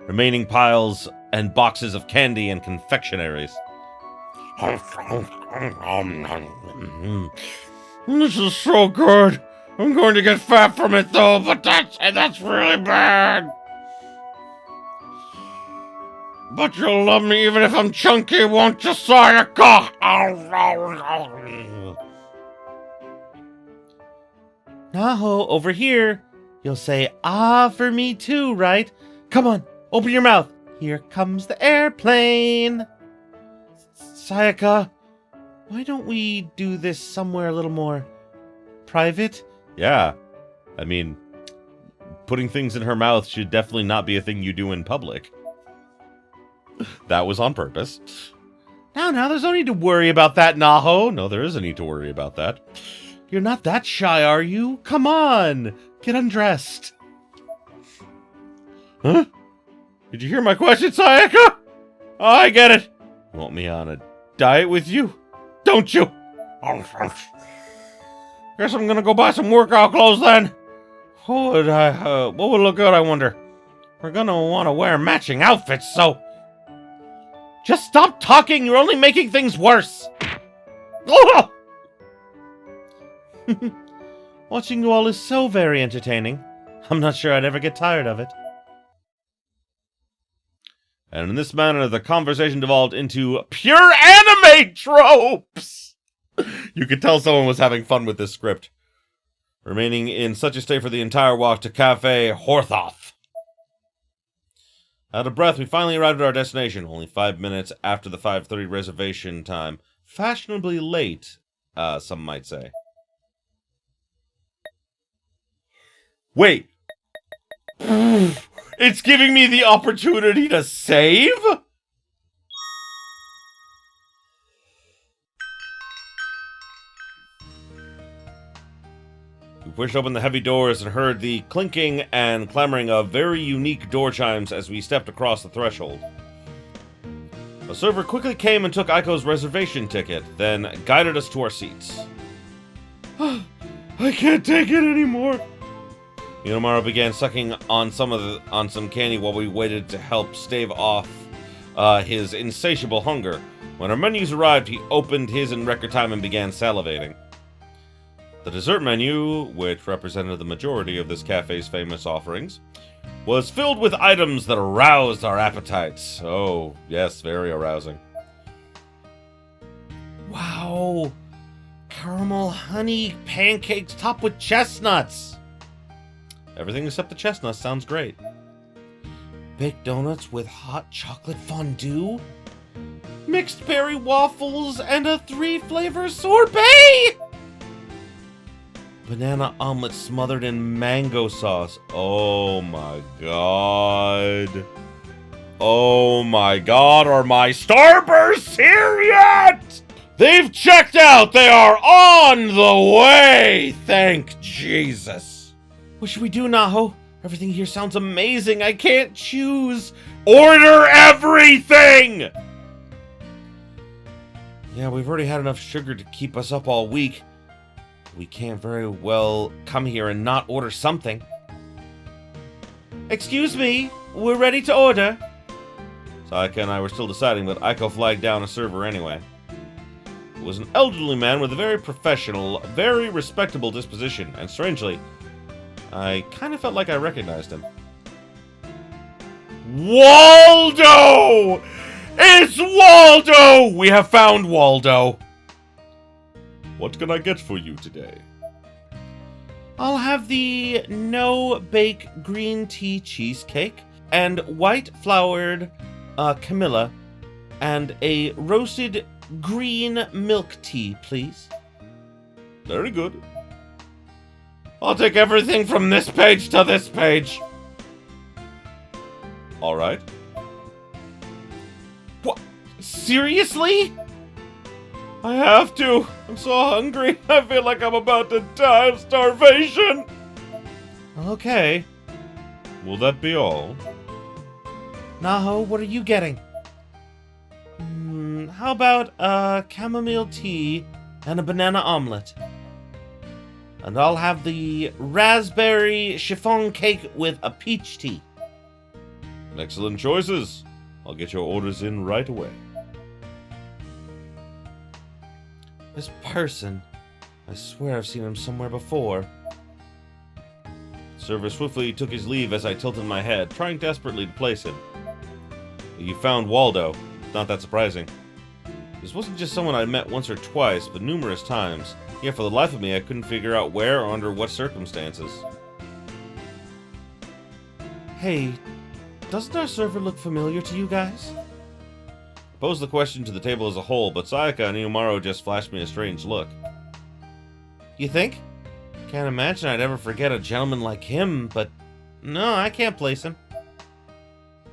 remaining piles and boxes of candy and confectionaries. This is so good! I'm going to get fat from it though, but that's really bad! But you'll love me even if I'm chunky, won't you, Sayaka? Naho, over here. You'll say, ah, for me too, right? Come on, open your mouth. Here comes the airplane. Sayaka, why don't we do this somewhere a little more private? Yeah, I mean, putting things in her mouth should definitely not be a thing you do in public. That was on purpose. Now, there's no need to worry about that, Naho. No, there is a need to worry about that. You're not that shy, are you? Come on! Get undressed. Huh? Did you hear my question, Sayaka? Oh, I get it. You want me on a diet with you? Don't you? Guess I'm gonna go buy some workout clothes then. What would look good, I wonder? We're gonna want to wear matching outfits, so... Just stop talking! You're only making things worse! Watching you all is so very entertaining. I'm not sure I'd ever get tired of it. And in this manner, the conversation devolved into pure anime tropes! You could tell someone was having fun with this script. Remaining in such a state for the entire walk to Cafe Horthoth. Out of breath, we finally arrived at our destination, only 5 minutes after the 5:30 reservation time. Fashionably late, some might say. Wait! It's giving me the opportunity to save? We pushed open the heavy doors and heard the clinking and clamoring of very unique door chimes as we stepped across the threshold. A server quickly came and took Aiko's reservation ticket, then guided us to our seats. I can't take it anymore. Inumaru began sucking on some candy while we waited to help stave off his insatiable hunger. When our menus arrived, he opened his in record time and began salivating. The dessert menu, which represented the majority of this cafe's famous offerings, was filled with items that aroused our appetites. Oh, yes, very arousing. Wow! Caramel honey pancakes topped with chestnuts! Everything except the chestnuts sounds great. Baked donuts with hot chocolate fondue? Mixed berry waffles and a 3-flavor sorbet! Banana omelet smothered in mango sauce. Oh my god. Oh my god, are my Starbursts here yet? They've checked out! They are on the way! Thank Jesus. What should we do, Naho? Everything here sounds amazing. I can't choose. Order everything! Yeah, we've already had enough sugar to keep us up all week. We can't very well come here and not order something. Excuse me, we're ready to order. Sayaka and I were still deciding, but Aiko flagged down a server anyway. It was an elderly man with a very professional, very respectable disposition, and strangely, I kind of felt like I recognized him. Waldo! It's Waldo! We have found Waldo. What can I get for you today? I'll have the no-bake green tea cheesecake and white flowered Camilla and a roasted green milk tea, please. Very good. I'll take everything from this page to this page. All right. What? Seriously? I have to. I'm so hungry. I feel like I'm about to die of starvation. Okay. Will that be all? Naho, what are you getting? How about chamomile tea and a banana omelet? And I'll have the raspberry chiffon cake with a peach tea. Excellent choices. I'll get your orders in right away. This person, I swear I've seen him somewhere before. The server swiftly took his leave as I tilted my head, trying desperately to place him. You found Waldo. Not that surprising. This wasn't just someone I'd met once or twice, but numerous times. Yet for the life of me, I couldn't figure out where or under what circumstances. Hey, doesn't our server look familiar to you guys? I posed the question to the table as a whole, but Sayaka and Iumaru just flashed me a strange look. You think? Can't imagine I'd ever forget a gentleman like him, but no, I can't place him.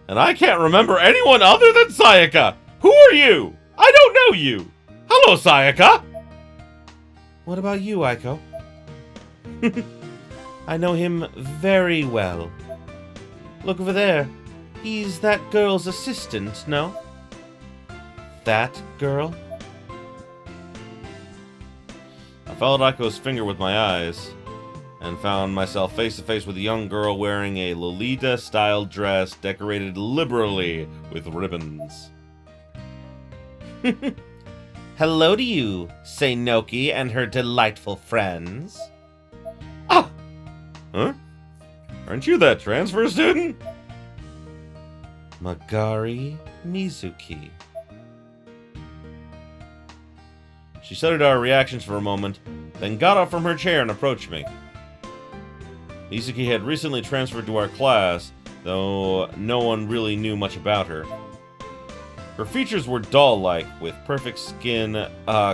And I can't remember anyone other than Sayaka! Who are you? I don't know you! Hello, Sayaka! What about you, Aiko? I know him very well. Look over there. He's that girl's assistant, no? That girl? I followed Aiko's finger with my eyes and found myself face to face with a young girl wearing a Lolita-style dress decorated liberally with ribbons. Hello to you, Seinoki and her delightful friends. Ah! Huh? Aren't you that transfer student? Magari Mizuki. She studied our reactions for a moment, then got up from her chair and approached me. Mizuki had recently transferred to our class, though no one really knew much about her. Her features were doll-like, with perfect skin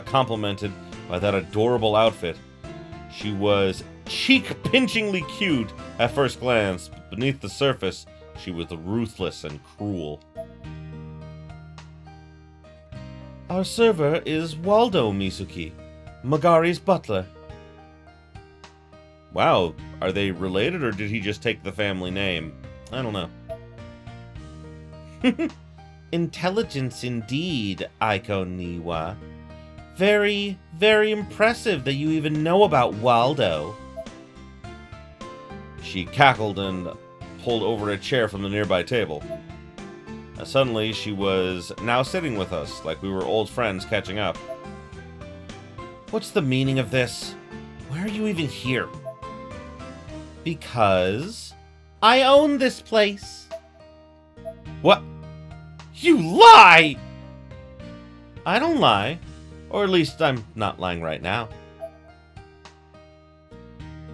complemented by that adorable outfit. She was cheek-pinchingly cute at first glance, but beneath the surface, she was ruthless and cruel. Our server is Waldo Mizuki, Magari's butler. Wow, are they related or did he just take the family name? I don't know. Intelligence indeed, Aiko Niwa. Very, very impressive that you even know about Waldo. She cackled and pulled over a chair from the nearby table. Suddenly, she was now sitting with us, like we were old friends catching up. What's the meaning of this? Why are you even here? Because I own this place. What? You lie! I don't lie. Or at least I'm not lying right now.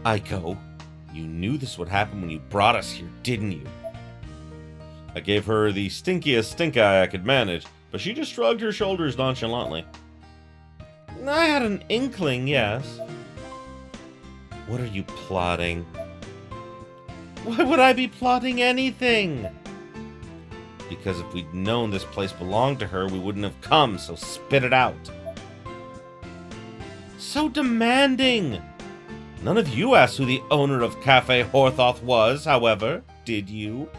Aiko, you knew this would happen when you brought us here, didn't you? I gave her the stinkiest stink eye I could manage, but she just shrugged her shoulders nonchalantly. I had an inkling, yes. What are you plotting? Why would I be plotting anything? Because if we'd known this place belonged to her, we wouldn't have come, so spit it out. So demanding! None of you asked who the owner of Cafe Horthoth was, however, did you?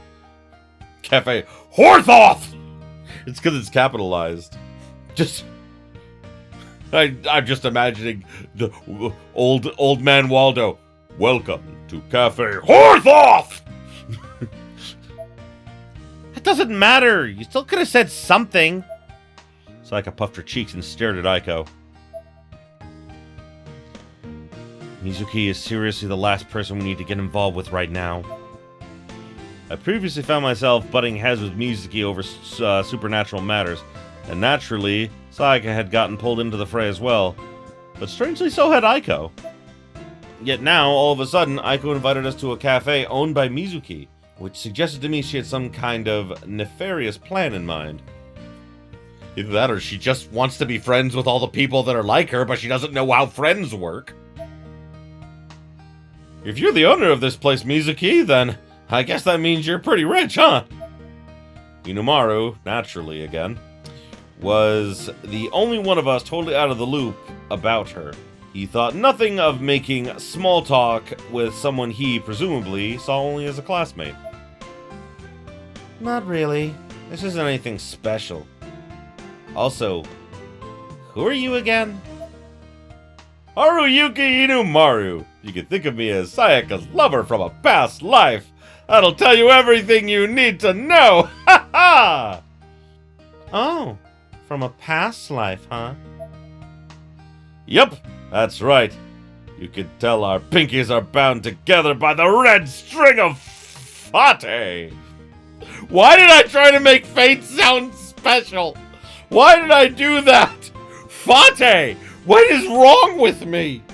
Cafe Horthoth! It's because it's capitalized. I'm just imagining the old man Waldo. Welcome to Cafe Horthoth! It doesn't matter. You still could have said something. Sayaka puffed her cheeks and stared at Aiko. Mizuki is seriously the last person we need to get involved with right now. I previously found myself butting heads with Mizuki over supernatural matters, and naturally, Sayaka had gotten pulled into the fray as well. But strangely so had Aiko. Yet now, all of a sudden, Aiko invited us to a cafe owned by Mizuki, which suggested to me she had some kind of nefarious plan in mind. Either that or she just wants to be friends with all the people that are like her, but she doesn't know how friends work. If you're the owner of this place, Mizuki, then I guess that means you're pretty rich, huh? Inumaru, naturally again, was the only one of us totally out of the loop about her. He thought nothing of making small talk with someone he, presumably, saw only as a classmate. Not really. This isn't anything special. Also, who are you again? Haruyuki Inumaru. You can think of me as Sayaka's lover from a past life. That'll tell you everything you need to know. Ha ha! Oh, from a past life, huh? Yep, that's right. You can tell our pinkies are bound together by the red string of fate. Why did I try to make fate sound special? Why did I do that? Fate! What is wrong with me?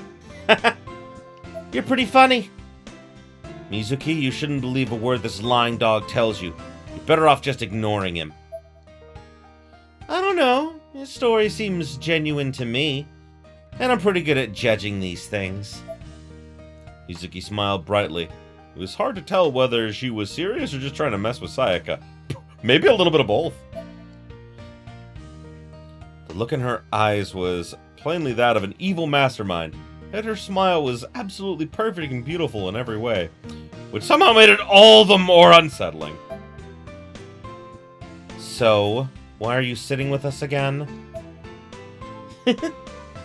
You're pretty funny. Mizuki, you shouldn't believe a word this lying dog tells you. You're better off just ignoring him. I don't know. His story seems genuine to me. And I'm pretty good at judging these things. Mizuki smiled brightly. It was hard to tell whether she was serious or just trying to mess with Sayaka. Maybe a little bit of both. The look in her eyes was plainly that of an evil mastermind, yet her smile was absolutely perfect and beautiful in every way, which somehow made it all the more unsettling. So, why are you sitting with us again?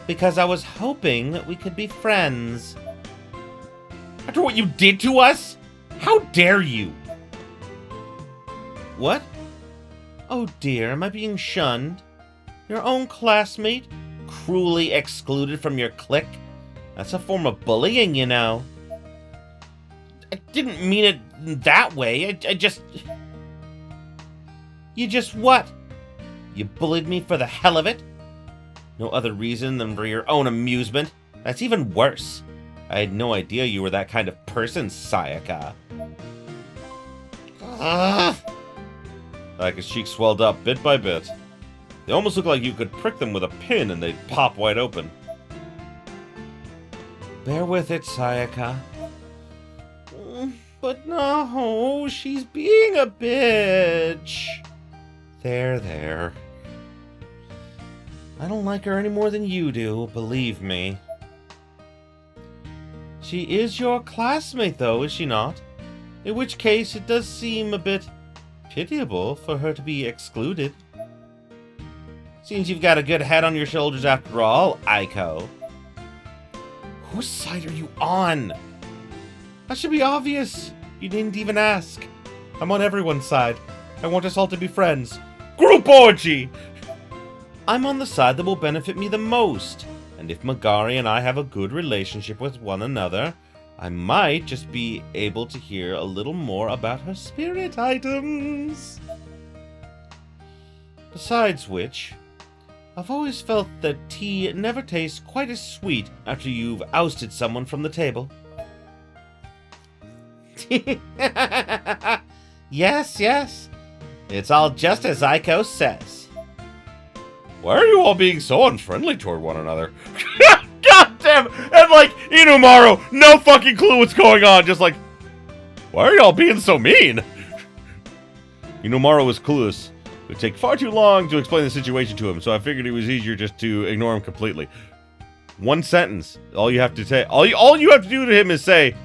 Because I was hoping that we could be friends. After what you did to us? How dare you? What? Oh dear, am I being shunned? Your own classmate? Cruelly excluded from your clique? That's a form of bullying, you know. I didn't mean it that way. I just... You just what? You bullied me for the hell of it? No other reason than for your own amusement? That's even worse. I had no idea you were that kind of person, Sayaka. Sayaka's cheeks swelled up bit by bit. They almost looked like you could prick them with a pin and they'd pop wide open. Bear with it, Sayaka. But no, she's being a bitch. There. I don't like her any more than you do, believe me. She is your classmate, though, is she not? In which case, it does seem a bit pitiable for her to be excluded. Seems you've got a good head on your shoulders after all, Aiko. Whose side are you on? That should be obvious. You didn't even ask. I'm on everyone's side. I want us all to be friends. Group orgy! I'm on the side that will benefit me the most. And if Magari and I have a good relationship with one another, I might just be able to hear a little more about her spirit items. Besides which, I've always felt that tea never tastes quite as sweet after you've ousted someone from the table. Yes. It's all just as Aiko says. Why are you all being so unfriendly toward one another? God damn! And like, Inumaru, no fucking clue what's going on, just like, why are y'all being so mean? Inumaru was clueless. It would take far too long to explain the situation to him, so I figured it was easier just to ignore him completely. One sentence. All you have to say. All you have to do to him is say,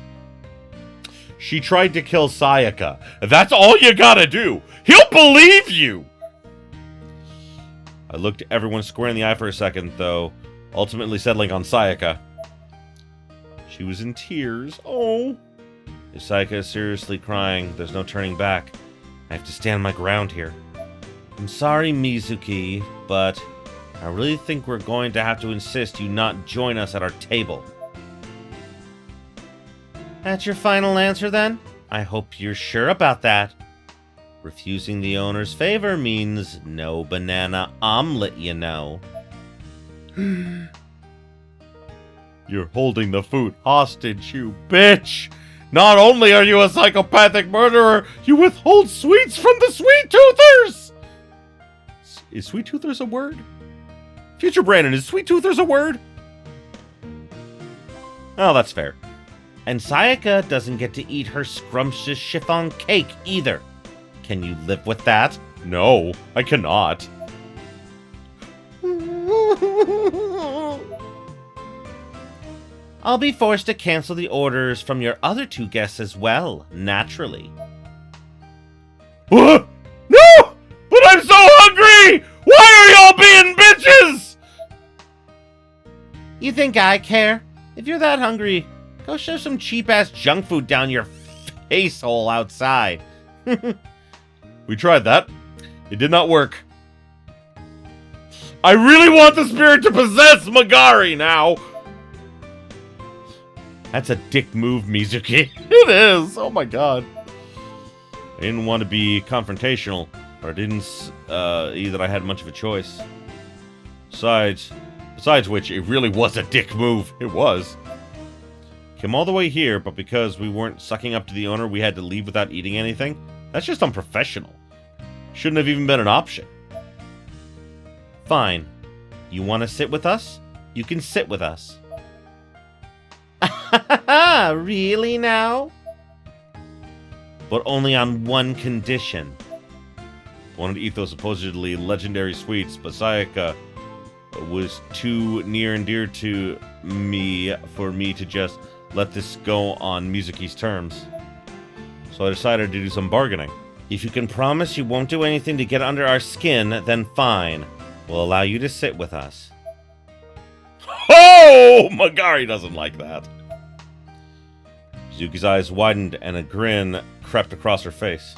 "She tried to kill Sayaka." That's all you gotta do. He'll believe you. I looked everyone square in the eye for a second, though, ultimately settling on Sayaka. She was in tears. Oh. If Sayaka is seriously crying, there's no turning back. I have to stand my ground here. I'm sorry, Mizuki, but I really think we're going to have to insist you not join us at our table. That's your final answer, then? I hope you're sure about that. Refusing the owner's favor means no banana omelet, you know. You're holding the food hostage, you bitch! Not only are you a psychopathic murderer, you withhold sweets from the Sweet Toothers! Is Sweet Toothers a word? Future Brandon, is Sweet Toothers a word? Oh, that's fair. And Sayaka doesn't get to eat her scrumptious chiffon cake either. Can you live with that? No, I cannot. I'll be forced to cancel the orders from your other two guests as well, naturally. No! But I'm so hungry! Why are y'all being bitches? You think I care? If you're that hungry, go shove some cheap-ass junk food down your face hole outside. We tried that. It did not work. I really want the spirit to possess Magari now! That's a dick move, Mizuki. It is! Oh my god. I didn't want to be confrontational, but I didn't see that I had much of a choice. Besides which, it really was a dick move. It was. Came all the way here, but because we weren't sucking up to the owner, we had to leave without eating anything? That's just unprofessional. Shouldn't have even been an option. Fine. You want to sit with us? You can sit with us. Really now? But only on one condition. Wanted to eat those supposedly legendary sweets, but Sayaka was too near and dear to me for me to just let this go on Mizuki's terms. So I decided to do some bargaining. If you can promise you won't do anything to get under our skin, then fine. We'll allow you to sit with us. Oh! Magari doesn't like that. Mizuki's eyes widened and a grin crept across her face.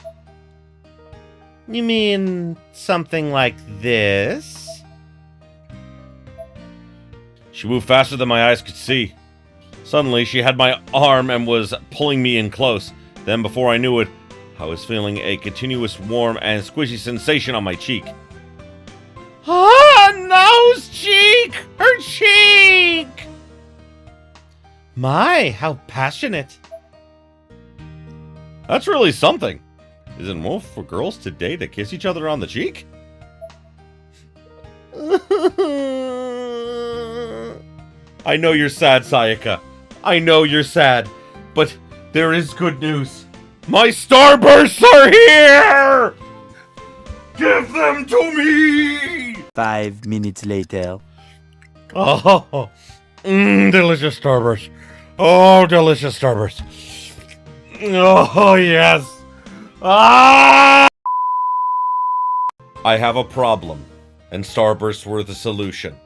You mean something like this? She moved faster than my eyes could see. Suddenly, she had my arm and was pulling me in close. Then, before I knew it, I was feeling a continuous warm and squishy sensation on my cheek. Ah, Naho's cheek! Her cheek! My, how passionate. That's really something. Is it more for girls today to kiss each other on the cheek? I know you're sad, Sayaka. I know you're sad. But there is good news. My starbursts are here! Give them to me! 5 minutes later. Oh, delicious starburst. Oh, delicious starburst. Oh, yes. Ah! I have a problem, and starbursts were the solution.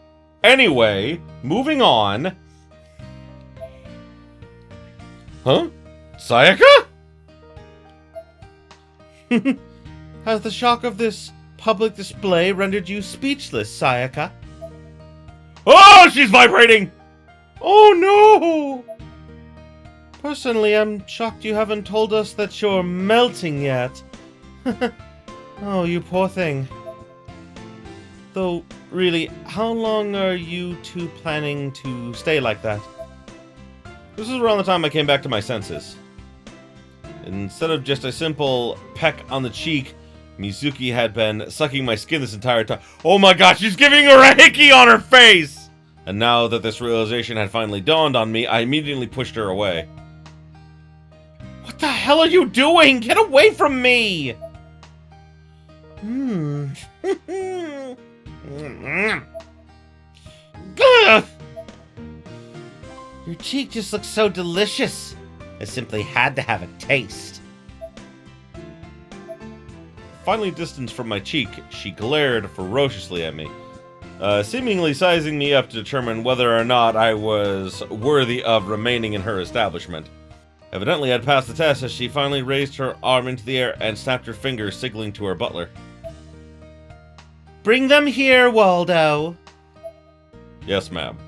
Anyway, moving on. Huh? Sayaka? Has the shock of this public display rendered you speechless, Sayaka? Oh, she's vibrating! Oh no! Personally, I'm shocked you haven't told us that you're melting yet. Oh, you poor thing. Though, really, how long are you two planning to stay like that? This is around the time I came back to my senses. Instead of just a simple peck on the cheek, Mizuki had been sucking my skin this entire time. Oh my gosh, she's giving her a hickey on her face! And now that this realization had finally dawned on me, I immediately pushed her away. What the hell are you doing? Get away from me! Your cheek just looks so delicious. I simply had to have a taste. Finally distanced from my cheek, she glared ferociously at me, seemingly sizing me up to determine whether or not I was worthy of remaining in her establishment. Evidently, I'd passed the test as she finally raised her arm into the air and snapped her finger, signaling to her butler. Bring them here, Waldo. Yes, ma'am.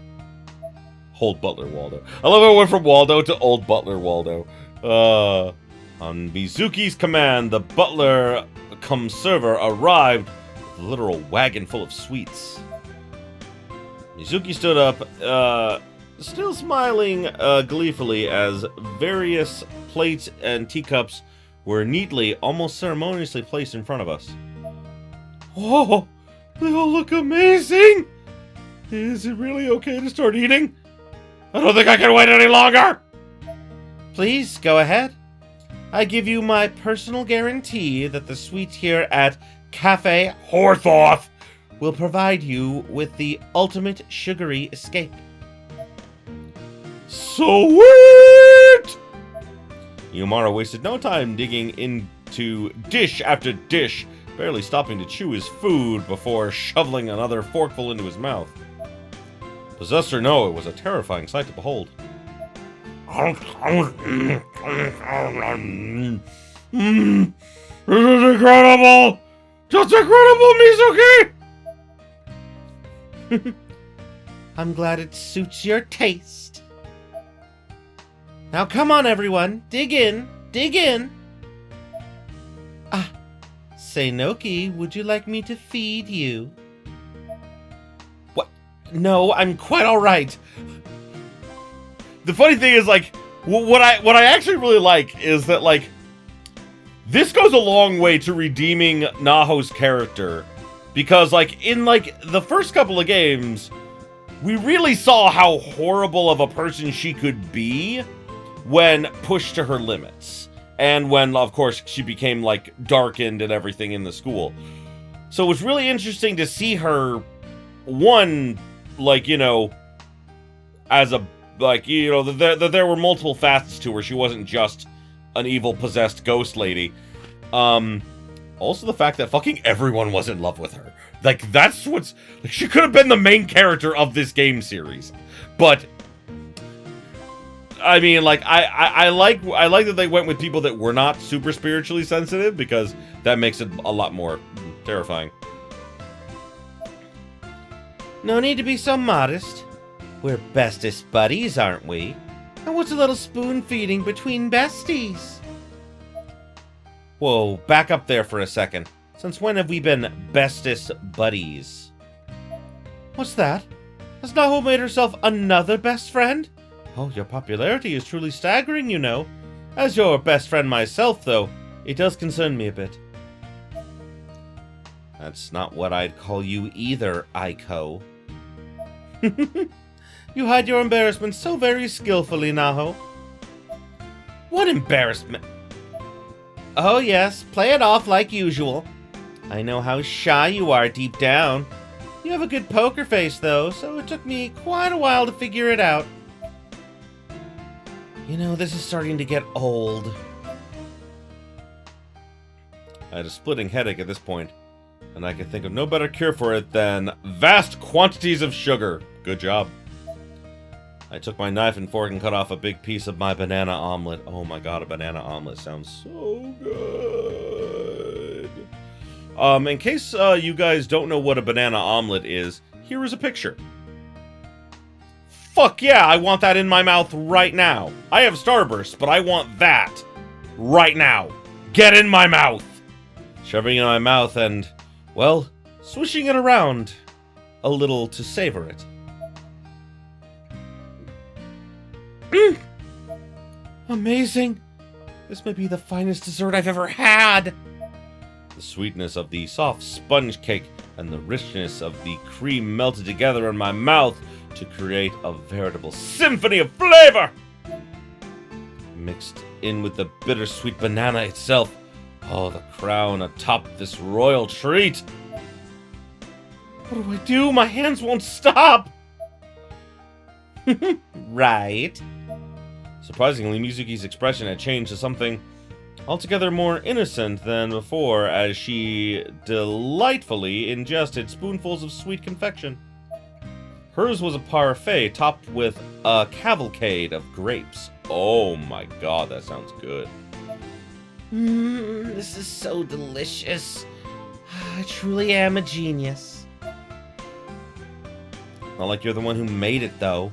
Old Butler Waldo. I love how it went from Waldo to Old Butler Waldo. On Mizuki's command, the butler cum server arrived with a literal wagon full of sweets. Mizuki stood up, still smiling gleefully as various plates and teacups were neatly, almost ceremoniously placed in front of us. Oh, they all look amazing! Is it really okay to start eating? I don't think I can wait any longer! Please, go ahead. I give you my personal guarantee that the sweets here at Cafe Horthoth will provide you with the ultimate sugary escape. Sweet! Yumara wasted no time digging into dish after dish, barely stopping to chew his food before shoveling another forkful into his mouth. Possessed or no, it was a terrifying sight to behold. This is incredible! Just incredible, Mizuki! I'm glad it suits your taste. Now come on, everyone. Dig in. Dig in. Ah, Seinoki, would you like me to feed you? What? No, I'm quite all right. The funny thing is, like, what I actually really like is that, like, this goes a long way to redeeming Naho's character. Because, like, in, like, the first couple of games, we really saw how horrible of a person she could be when pushed to her limits. And when, of course, she became, like, darkened and everything in the school. So it was really interesting to see her, one, like, you know, as a, like, you know, there were multiple facets to her. She wasn't just an evil, possessed ghost lady. Also the fact that fucking everyone was in love with her. Like, that's what's... Like, she could have been the main character of this game series. But... I mean, like, I like that they went with people that were not super spiritually sensitive, because that makes it a lot more terrifying. No need to be so modest. We're bestest buddies, aren't we? And what's a little spoon feeding between besties? Whoa, back up there for a second. Since when have we been bestest buddies? What's that? Has Naho made herself another best friend? Oh, your popularity is truly staggering, you know. As your best friend myself, though, it does concern me a bit. That's not what I'd call you either, Aiko. You hide your embarrassment so very skillfully, Naho. What embarrassment? Oh yes, play it off like usual. I know how shy you are deep down. You have a good poker face, though, so it took me quite a while to figure it out. You know, this is starting to get old. I had a splitting headache at this point, and I could think of no better cure for it than vast quantities of sugar. Good job. I took my knife and fork and cut off a big piece of my banana omelet. Oh my god, a banana omelet sounds so good. In case you guys don't know what a banana omelet is, here is a picture. Fuck yeah, I want that in my mouth right now. I have Starburst, but I want that right now. Get in my mouth. Shoving it in my mouth and, well, swishing it around a little to savor it. Amazing! This may be the finest dessert I've ever had! The sweetness of the soft sponge cake and the richness of the cream melted together in my mouth to create a veritable symphony of flavor! Mixed in with the bittersweet banana itself. Oh, the crown atop this royal treat! What do? My hands won't stop! Right. Surprisingly, Mizuki's expression had changed to something altogether more innocent than before as she delightfully ingested spoonfuls of sweet confection. Hers was a parfait topped with a cavalcade of grapes. Oh my god, that sounds good. This is so delicious. I truly am a genius. Not like you're the one who made it, though.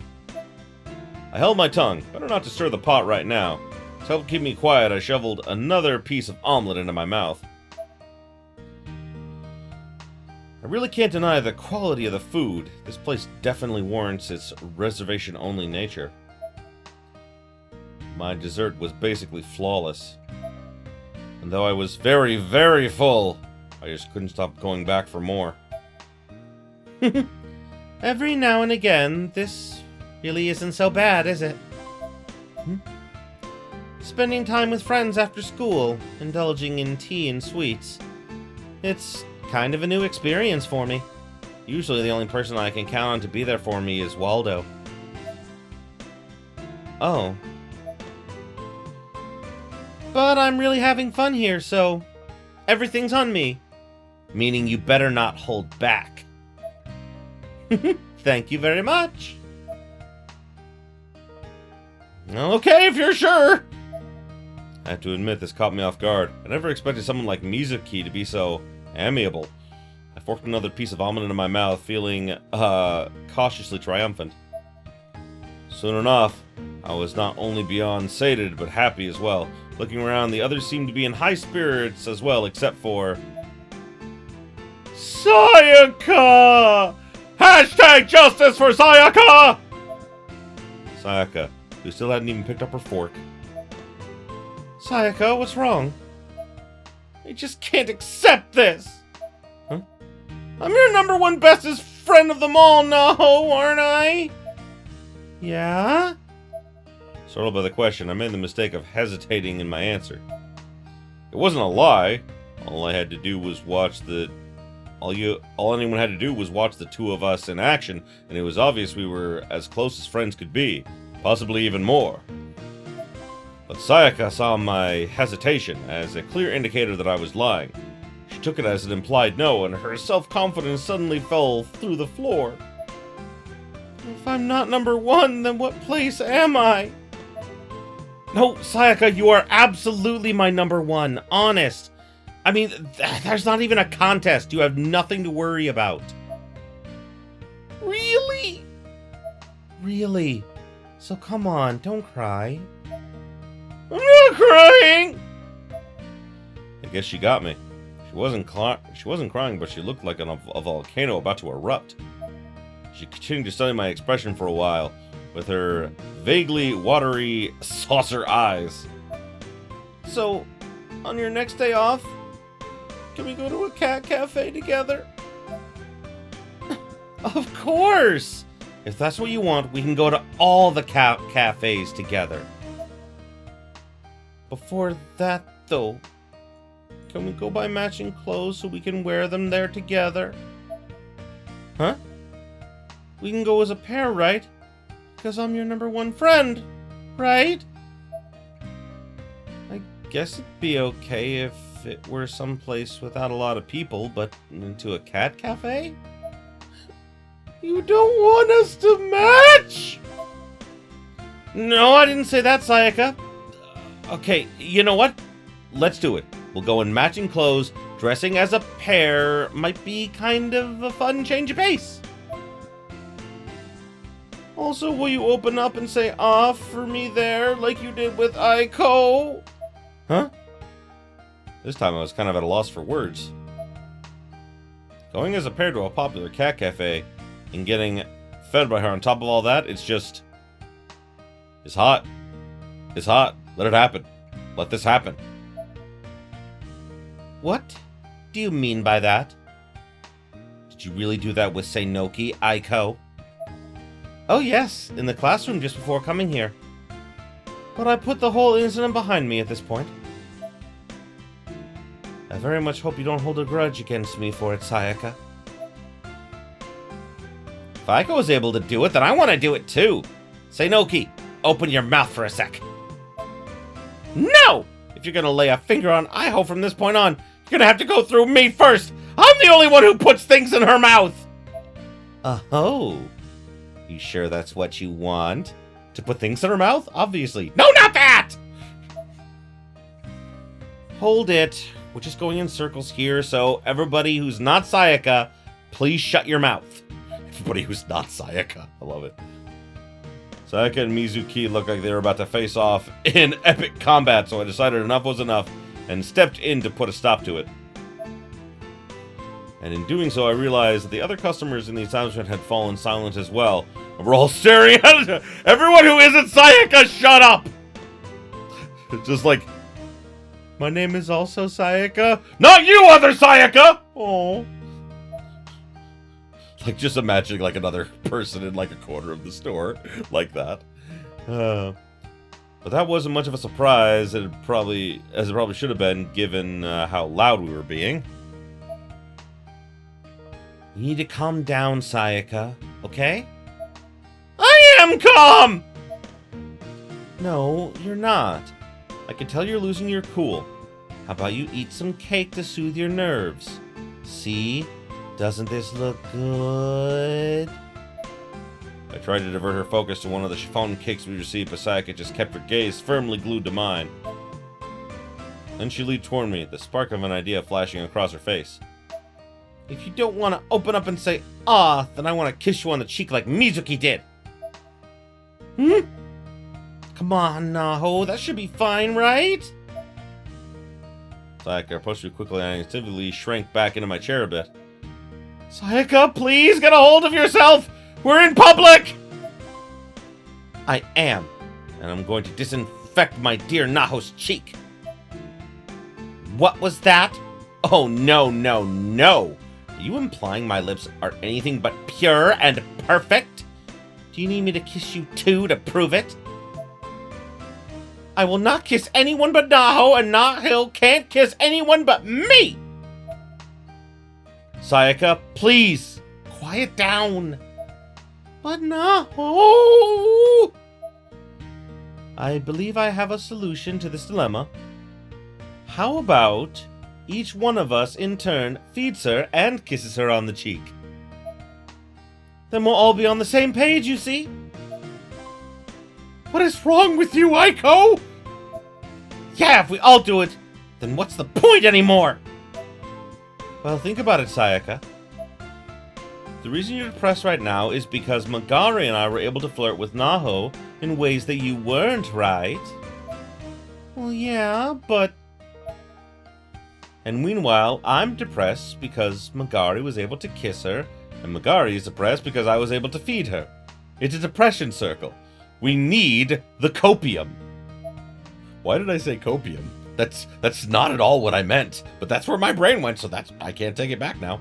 I held my tongue. Better not to stir the pot right now. To help keep me quiet, I shoveled another piece of omelet into my mouth. I really can't deny the quality of the food. This place definitely warrants its reservation-only nature. My dessert was basically flawless. And though I was very, very full, I just couldn't stop going back for more. Every now and again, this really isn't so bad, is it? Spending time with friends after school, indulging in tea and sweets. It's kind of a new experience for me. Usually the only person I can count on to be there for me is Waldo. Oh. But I'm really having fun here, so everything's on me. Meaning you better not hold back. Thank you very much. Okay, if you're sure. I have to admit, this caught me off guard. I never expected someone like Mizuki to be so amiable. I forked another piece of omelet into my mouth, feeling, cautiously triumphant. Soon enough, I was not only beyond sated, but happy as well. Looking around, the others seemed to be in high spirits as well, except for... Sayaka! Hashtag justice for Sayaka! Sayaka, who still hadn't even picked up her fork. Sayaka, what's wrong? I just can't accept this! Huh? I'm your #1 bestest friend of them all, Naho, aren't I? Yeah? Startled by the question, I made the mistake of hesitating in my answer. It wasn't a lie. All anyone had to do was watch the two of us in action, and it was obvious we were as close as friends could be, possibly even more. But Sayaka saw my hesitation as a clear indicator that I was lying. She took it as an implied no, and her self-confidence suddenly fell through the floor. If I'm not #1, then what place am I? No, Sayaka, you are absolutely my #1, honest. I mean, there's not even a contest. You have nothing to worry about. Really? Really. So come on, don't cry. I'm not crying! I guess she got me. She wasn't crying, but she looked like a volcano about to erupt. She continued to study my expression for a while, with her vaguely watery saucer eyes. So, on your next day off, can we go to a cat cafe together? Of course! If that's what you want, we can go to all the cat cafes together. Before that, though, can we go buy matching clothes so we can wear them there together? Huh? We can go as a pair, right? Because I'm your #1 friend, right? I guess it'd be okay if it were someplace without a lot of people, but into a cat cafe? You don't want us to match? No, I didn't say that, Sayaka. Okay, you know what? Let's do it. We'll go in matching clothes. Dressing as a pair might be kind of a fun change of pace. Also, will you open up and say off for me there, like you did with Aiko? Huh? This time I was kind of at a loss for words. Going as a pair to a popular cat cafe and getting fed by her on top of all that, it's hot. It's hot. Let it happen. Let this happen. What do you mean by that? Did you really do that with Seinoki, Aiko? Oh yes, in the classroom just before coming here. But I put the whole incident behind me at this point. I very much hope you don't hold a grudge against me for it, Sayaka. If Aiko was able to do it, then I want to do it too. Seinoki, open your mouth for a sec. No! If you're gonna lay a finger on Iho from this point on, you're gonna have to go through me first. I'm the only one who puts things in her mouth. Oh. You sure that's what you want? To put things in her mouth? Obviously. No, not that! Hold it. We're just going in circles here, so everybody who's not Sayaka, please shut your mouth. Everybody who's not Sayaka. I love it. Sayaka and Mizuki looked like they were about to face off in epic combat, so I decided enough was enough and stepped in to put a stop to it. And in doing so, I realized that the other customers in the establishment had fallen silent as well. And we're all staring at it. Everyone who isn't Sayaka, shut up! Just like, my name is also Sayaka. Not you, other Sayaka! Oh. Like, just imagining, like, another person in, like, a corner of the store. Like that. But that wasn't much of a surprise, as it probably should have been, given how loud we were being. You need to calm down, Sayaka, okay? I am calm! No, you're not. I can tell you're losing your cool. How about you eat some cake to soothe your nerves? See? Doesn't this look good? I tried to divert her focus to one of the chiffon cakes we received, but Sayaka just kept her gaze firmly glued to mine. Then she leaned toward me, the spark of an idea flashing across her face. If you don't want to open up and say, "Ah," then I want to kiss you on the cheek like Mizuki did. Come on, Naho, that should be fine, right? Sayaka approached me quickly and I instinctively shrank back into my chair a bit. Sayaka, please get a hold of yourself! We're in public! I am, and I'm going to disinfect my dear Naho's cheek. What was that? Oh, no, no, no! Are you implying my lips are anything but pure and perfect? Do you need me to kiss you too to prove it? I will not kiss anyone but Naho, and Naho can't kiss anyone but me! Sayaka, please, quiet down. But Naho... I believe I have a solution to this dilemma. How about each one of us in turn feeds her and kisses her on the cheek? Then we'll all be on the same page, you see? What is wrong with you, Aiko? Yeah, if we all do it, then what's the point anymore? Well, think about it, Sayaka. The reason you're depressed right now is because Magari and I were able to flirt with Naho in ways that you weren't, right? Well, yeah, but... And meanwhile, I'm depressed because Magari was able to kiss her, and Magari is depressed because I was able to feed her. It's a depression circle. We need the copium. Why did I say copium? That's not at all what I meant, but that's where my brain went, so I can't take it back now.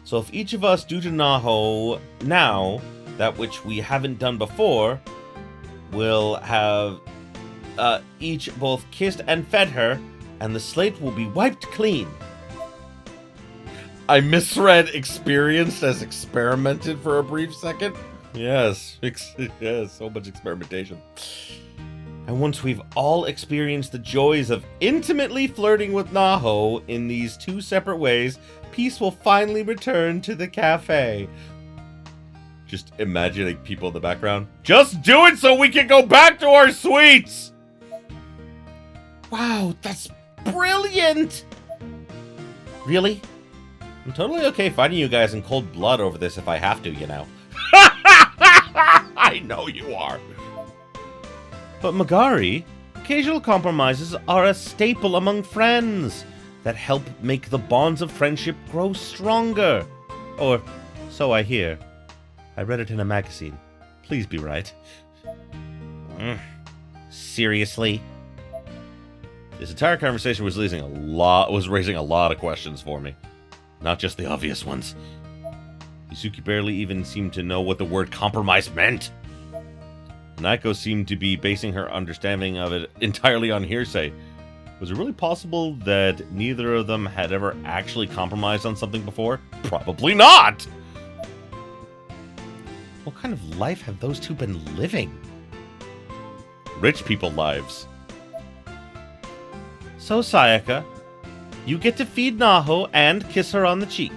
So if each of us do to Naho now that which we haven't done before, we'll have each both kissed and fed her, and the slate will be wiped clean. I misread experienced as experimented for a brief second. Yes, yes, so much experimentation. And once we've all experienced the joys of intimately flirting with Naho in these two separate ways, peace will finally return to the cafe. Just imagining people in the background. Just do it so we can go back to our suites! Wow, that's brilliant! Really? I'm totally okay fighting you guys in cold blood over this if I have to, you know. I know you are. But Magari, occasional compromises are a staple among friends that help make the bonds of friendship grow stronger. Or so I hear. I read it in a magazine. Please be right. Seriously? This entire conversation was raising a lot of questions for me. Not just the obvious ones. Yusuke barely even seemed to know what the word compromise meant. Naiko seemed to be basing her understanding of it entirely on hearsay. Was it really possible that neither of them had ever actually compromised on something before? Probably not! What kind of life have those two been living? Rich people lives. So, Sayaka, you get to feed Naho and kiss her on the cheek.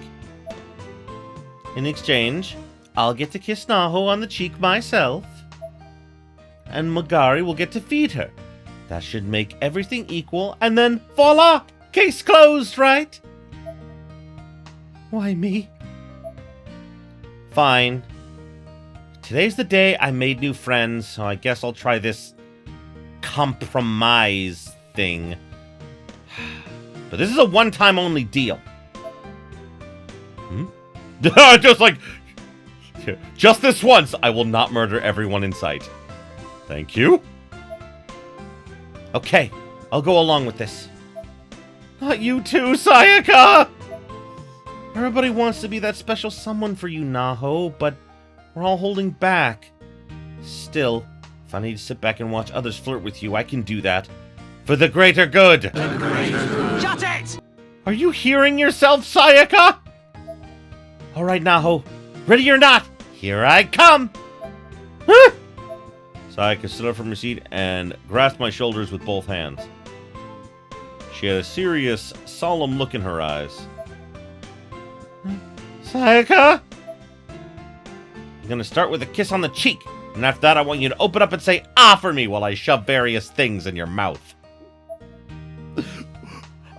In exchange, I'll get to kiss Naho on the cheek myself. And Magari will get to feed her. That should make everything equal, and then voila! Case closed, right? Why me? Fine. Today's the day I made new friends, so I guess I'll try this compromise thing. But this is a one-time only deal. Just like... Just this once, I will not murder everyone in sight. Thank you. Okay, I'll go along with this. Not you too, Sayaka! Everybody wants to be that special someone for you, Naho, but we're all holding back. Still, if I need to sit back and watch others flirt with you, I can do that. For the greater good! Shut it! Are you hearing yourself, Sayaka? Alright, Naho. Ready or not, here I come! Huh? Sayaka stood up from her seat and grasped my shoulders with both hands. She had a serious, solemn look in her eyes. Sayaka? I'm gonna start with a kiss on the cheek, and after that I want you to open up and say "ah" for me while I shove various things in your mouth.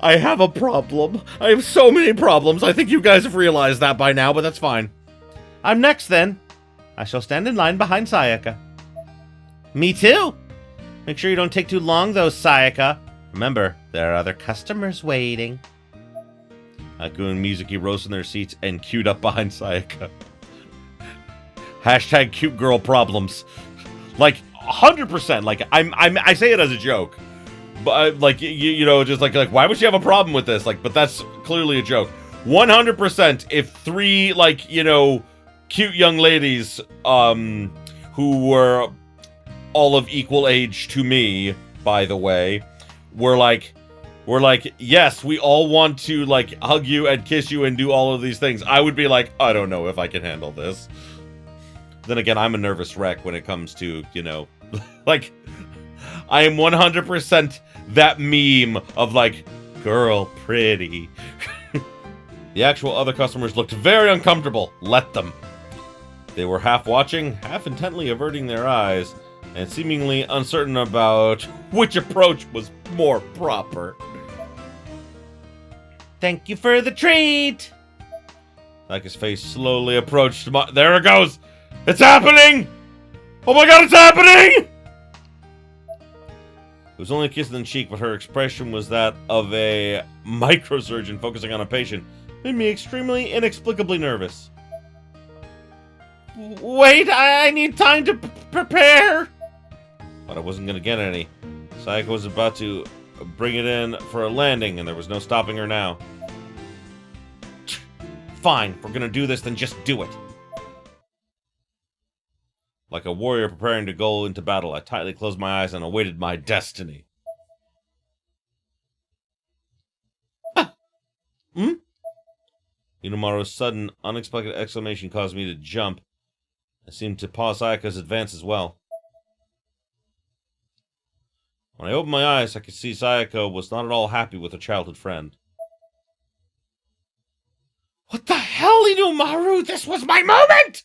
I have a problem. I have so many problems. I think you guys have realized that by now, but that's fine. I'm next, then. I shall stand in line behind Sayaka. Me too. Make sure you don't take too long, though, Sayaka. Remember, there are other customers waiting. Aku and Mizuki rose from their seats and queued up behind Sayaka. Hashtag cute girl problems. Like, 100%. Like, I say it as a joke. But, like, you know, just like, why would she have a problem with this? Like, but that's clearly a joke. 100% if three, like, you know, cute young ladies, who were all of equal age to me, by the way, were like, yes, we all want to, like, hug you and kiss you and do all of these things. I would be like, I don't know if I can handle this. Then again, I'm a nervous wreck when it comes to, you know, like, I am 100% that meme of, like, girl, pretty. The actual other customers looked very uncomfortable. Let them. They were half watching, half intently averting their eyes, and seemingly uncertain about which approach was more proper. Thank you for the treat! Like his face slowly approached my— there it goes! It's happening! Oh my god, it's happening! It was only a kiss on the cheek, but her expression was that of a microsurgeon focusing on a patient. Made me extremely inexplicably nervous. Wait, I need time to prepare! But I wasn't gonna get any. Sayaka was about to bring it in for a landing, and there was no stopping her now. Fine, if we're gonna do this, then just do it. Like a warrior preparing to go into battle, I tightly closed my eyes and awaited my destiny. Ah! Inumaru's sudden, unexpected exclamation caused me to jump. I seemed to pause Sayaka's advance as well. When I opened my eyes, I could see Sayaka was not at all happy with her childhood friend. What the hell, Inumaru? This was my moment!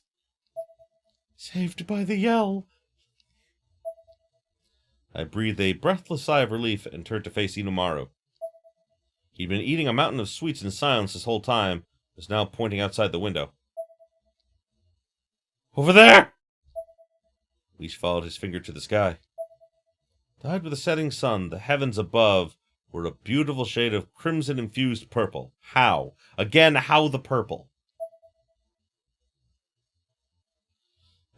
Saved by the yell. I breathed a breathless sigh of relief and turned to face Inumaru. He'd been eating a mountain of sweets in silence this whole time, was now pointing outside the window. Over there! We each followed his finger to the sky. Dyed with the setting sun, the heavens above were a beautiful shade of crimson-infused purple. How? Again, how the purple?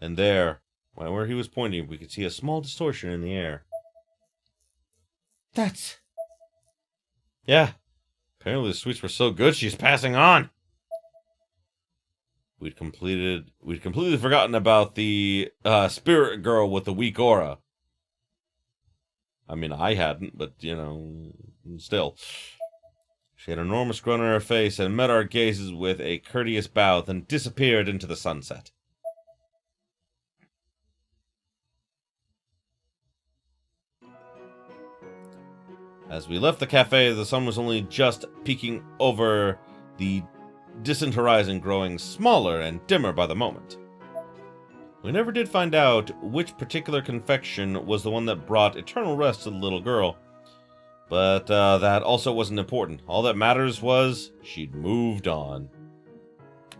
And there, where he was pointing, we could see a small distortion in the air. That's... yeah. Apparently the sweets were so good, she's passing on. We'd completely forgotten about the spirit girl with the weak aura. I mean, I hadn't, but, you know, still. She had an enormous grin on her face and met our gazes with a courteous bow, then disappeared into the sunset. As we left the cafe, the sun was only just peeking over the distant horizon, growing smaller and dimmer by the moment. We never did find out which particular confection was the one that brought eternal rest to the little girl, but that also wasn't important. All that matters was she'd moved on,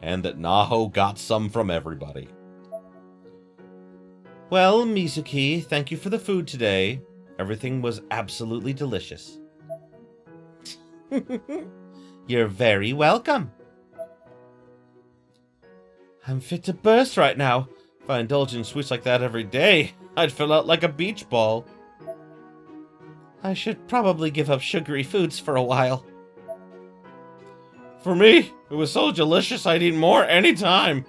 and that Naho got some from everybody. Well, Mizuki, thank you for the food today. Everything was absolutely delicious. You're very welcome. I'm fit to burst right now. If I indulged in sweets like that every day, I'd fill out like a beach ball. I should probably give up sugary foods for a while. For me, it was so delicious I'd eat more anytime.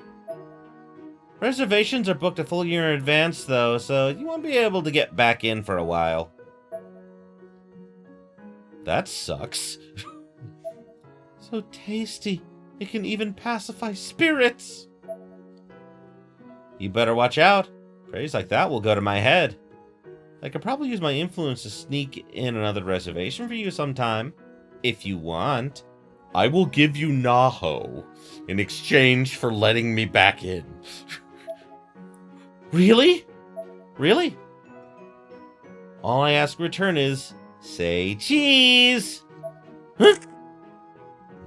Reservations are booked a full year in advance, though, so you won't be able to get back in for a while. That sucks. So tasty. It can even pacify spirits. You better watch out. Praise like that will go to my head. I could probably use my influence to sneak in another reservation for you sometime, if you want. I will give you Naho in exchange for letting me back in. Really? Really? All I ask in return is, say cheese! Huh?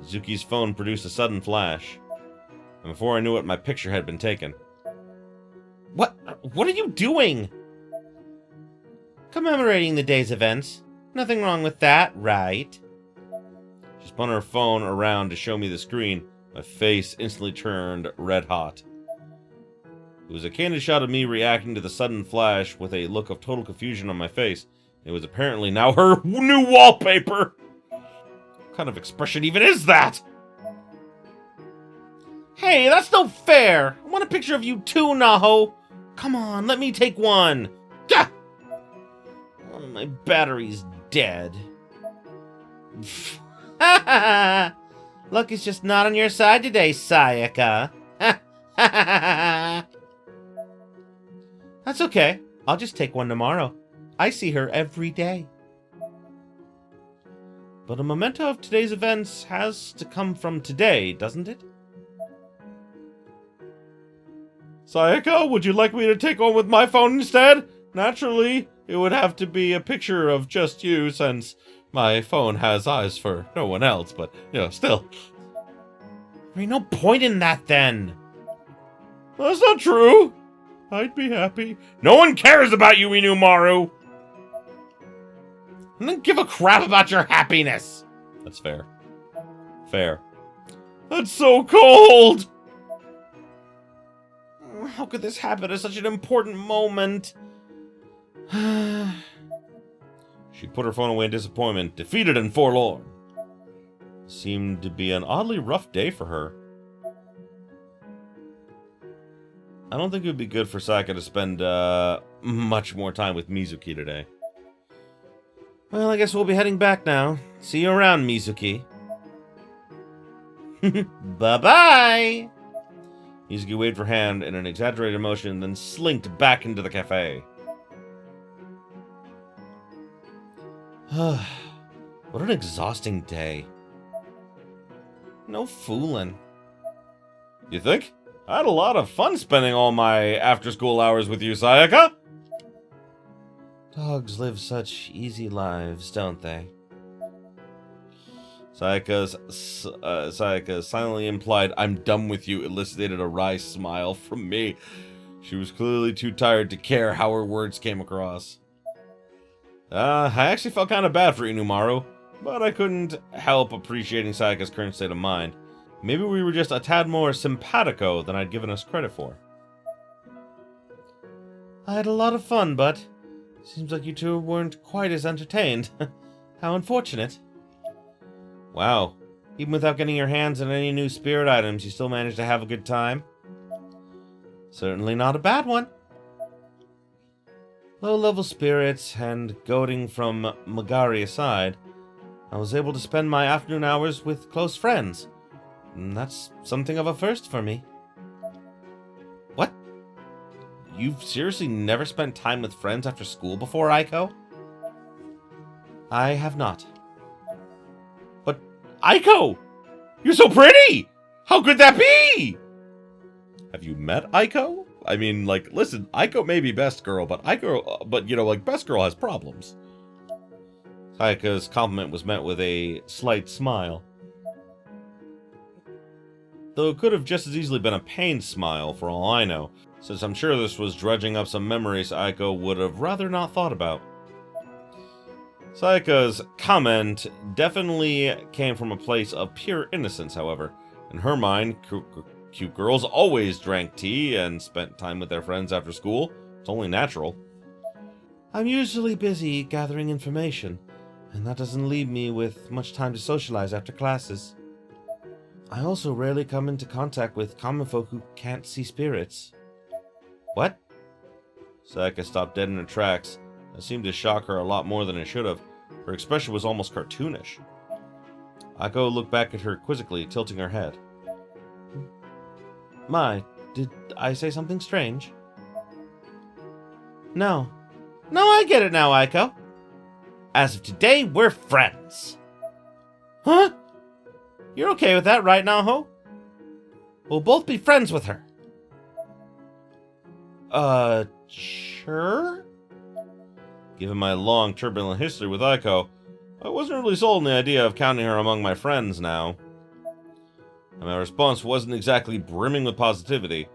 Zuki's phone produced a sudden flash, and before I knew it, my picture had been taken. What are you doing? Commemorating the day's events. Nothing wrong with that, right? She spun her phone around to show me the screen. My face instantly turned red hot. It was a candid shot of me reacting to the sudden flash with a look of total confusion on my face. It was apparently now her new wallpaper! What kind of expression even is that? Hey, that's no fair! I want a picture of you too, Naho! Come on, let me take one! Gah! Oh, my battery's dead. Luck is just not on your side today, Sayaka. That's okay. I'll just take one tomorrow. I see her every day. But a memento of today's events has to come from today, doesn't it? Sayaka, would you like me to take one with my phone instead? Naturally, it would have to be a picture of just you, since my phone has eyes for no one else, but, still. There ain't no point in that, then. That's not true. I'd be happy. No one cares about you, Inumaru! I don't give a crap about your happiness. That's fair. Fair. That's so cold! How could this happen at such an important moment? She put her phone away in disappointment, defeated and forlorn. Seemed to be an oddly rough day for her. I don't think it would be good for Sayaka to spend much more time with Mizuki today. Well, I guess we'll be heading back now. See you around, Mizuki. Bye-bye! Mizuki waved her hand in an exaggerated motion, then slinked back into the cafe. What an exhausting day. No fooling. You think? I had a lot of fun spending all my after-school hours with you, Sayaka. Dogs live such easy lives, don't they? Sayaka's silently implied, "I'm done with you," elicited a wry smile from me. She was clearly too tired to care how her words came across. I actually felt kind of bad for Inumaru, but I couldn't help appreciating Sayaka's current state of mind. Maybe we were just a tad more simpatico than I'd given us credit for. I had a lot of fun, but seems like you two weren't quite as entertained. How unfortunate. Wow. Even without getting your hands on any new spirit items, you still managed to have a good time? Certainly not a bad one. Low-level spirits and goading from Magari aside, I was able to spend my afternoon hours with close friends. And that's something of a first for me. What? You've seriously never spent time with friends after school before, Aiko? I have not. But, Aiko! You're so pretty! How could that be? Have you met Aiko? I mean, like, listen, Aiko may be best girl, but you know, like, best girl has problems. Sayaka's compliment was met with a slight smile. Though it could have just as easily been a pained smile, for all I know, since I'm sure this was dredging up some memories Aiko would have rather not thought about. Sayaka's comment definitely came from a place of pure innocence, however. In her mind, cute girls always drank tea and spent time with their friends after school. It's only natural. I'm usually busy gathering information, and that doesn't leave me with much time to socialize after classes. I also rarely come into contact with common folk who can't see spirits. What? Sayaka stopped dead in her tracks. It seemed to shock her a lot more than it should have. Her expression was almost cartoonish. Aiko looked back at her quizzically, tilting her head. My, did I say something strange? No. No, I get it now, Aiko. As of today, we're friends. Huh? You're okay with that, right, Naho? We'll both be friends with her. Sure? Given my long, turbulent history with Aiko, I wasn't really sold on the idea of counting her among my friends now. And my response wasn't exactly brimming with positivity,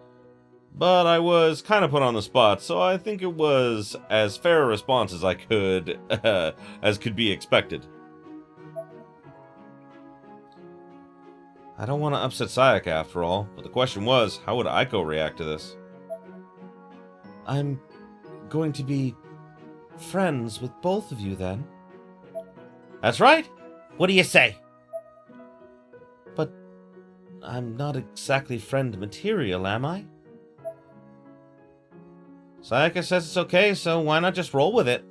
but I was kind of put on the spot, so I think it was as fair a response as I could, as could be expected. I don't want to upset Sayaka after all, but the question was, how would Aiko react to this? I'm going to be friends with both of you then. That's right. What do you say? But I'm not exactly friend material, am I? Sayaka says it's okay, so why not just roll with it?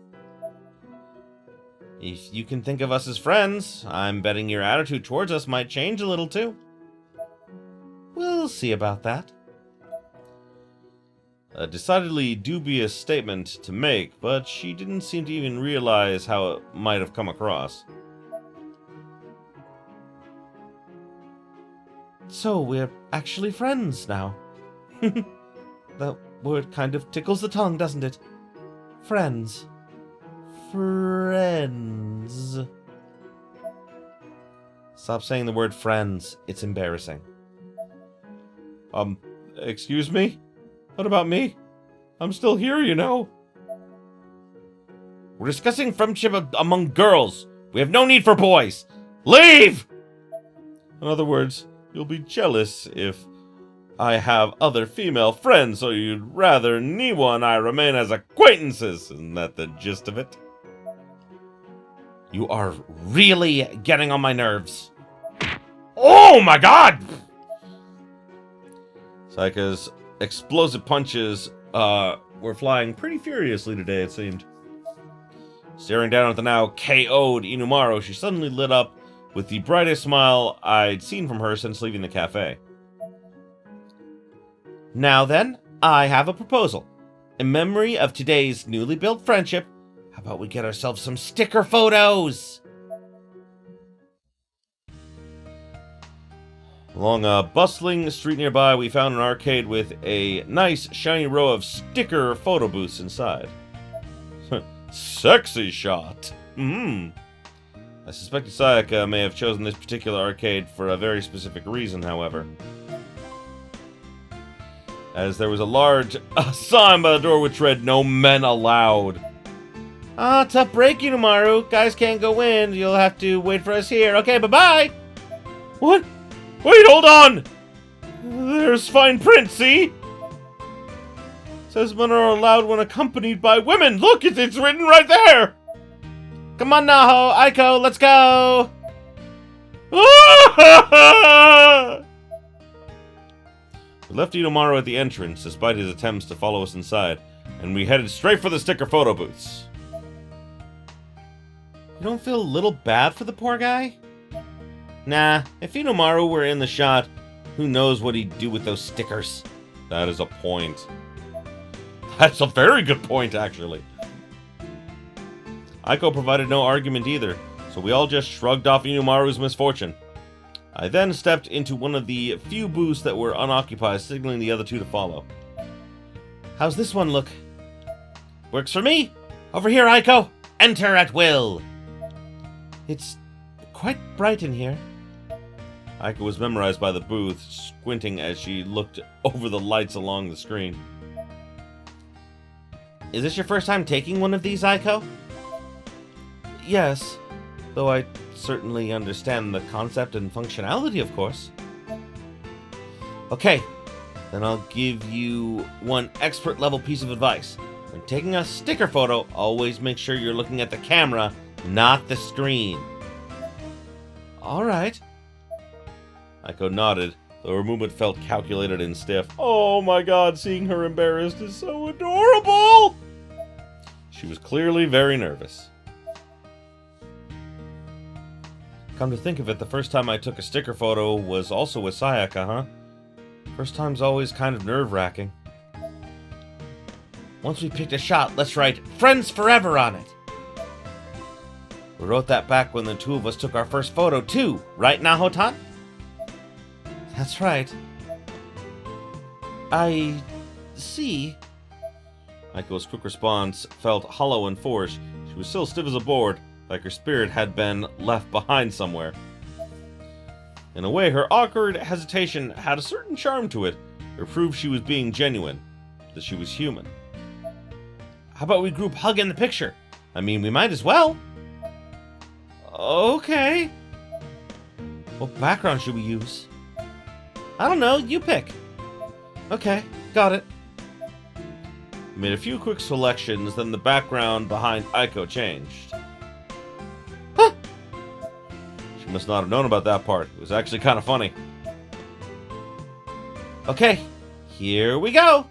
If you can think of us as friends, I'm betting your attitude towards us might change a little too. We'll see about that. A decidedly dubious statement to make, but she didn't seem to even realize how it might have come across. So we're actually friends now. That word kind of tickles the tongue, doesn't it? Friends. Friends. Stop saying the word friends. It's embarrassing. Excuse me? What about me? I'm still here, you know. We're discussing friendship among girls. We have no need for boys. Leave! In other words, you'll be jealous if I have other female friends, so you'd rather Niwa and I remain as acquaintances. Isn't that the gist of it? You are really getting on my nerves. Oh my god! Sayaka's explosive punches were flying pretty furiously today, it seemed. Staring down at the now KO'd Inumaru, she suddenly lit up with the brightest smile I'd seen from her since leaving the cafe. Now then, I have a proposal. In memory of today's newly built friendship, how about we get ourselves some sticker photos? Along a bustling street nearby, we found an arcade with a nice shiny row of sticker photo booths inside. Sexy shot. I suspected Sayaka may have chosen this particular arcade for a very specific reason, however. As there was a large sign by the door which read, "No men allowed." Ah, tough break, Inumaru. Guys can't go in. You'll have to wait for us here. Okay, bye-bye. What? Wait, hold on! There's fine print, see? Says men are allowed when accompanied by women. Look, it's written right there! Come on, Naho, Aiko, let's go! We left Inumaru at the entrance, despite his attempts to follow us inside, and we headed straight for the sticker photo booths. You don't feel a little bad for the poor guy? Nah, if Inumaru were in the shot, who knows what he'd do with those stickers. That is a point. That's a very good point, actually. Aiko provided no argument either, so we all just shrugged off Inumaru's misfortune. I then stepped into one of the few booths that were unoccupied, signaling the other two to follow. How's this one look? Works for me! Over here, Aiko! Enter at will! It's quite bright in here. Aiko was memorized by the booth, squinting as she looked over the lights along the screen. Is this your first time taking one of these, Aiko? Yes, though I certainly understand the concept and functionality, of course. Okay, then I'll give you one expert-level piece of advice. When taking a sticker photo, always make sure you're looking at the camera, not the screen. All right. Aiko nodded, though her movement felt calculated and stiff. Oh my god, seeing her embarrassed is so adorable! She was clearly very nervous. Come to think of it, the first time I took a sticker photo was also with Sayaka, huh? First time's always kind of nerve-wracking. Once we picked a shot, let's write "Friends Forever" on it. We wrote that back when the two of us took our first photo, too. Right, Naho-tan? That's right. I see. Aiko's quick response felt hollow and forced. She was still stiff as a board, like her spirit had been left behind somewhere. In a way, her awkward hesitation had a certain charm to it. It proved she was being genuine, that she was human. How about we group hug in the picture? I mean, we might as well. Okay. What background should we use? I don't know, you pick. Okay, got it. We made a few quick selections, then the background behind Aiko changed. Huh! She must not have known about that part. It was actually kind of funny. Okay, here we go.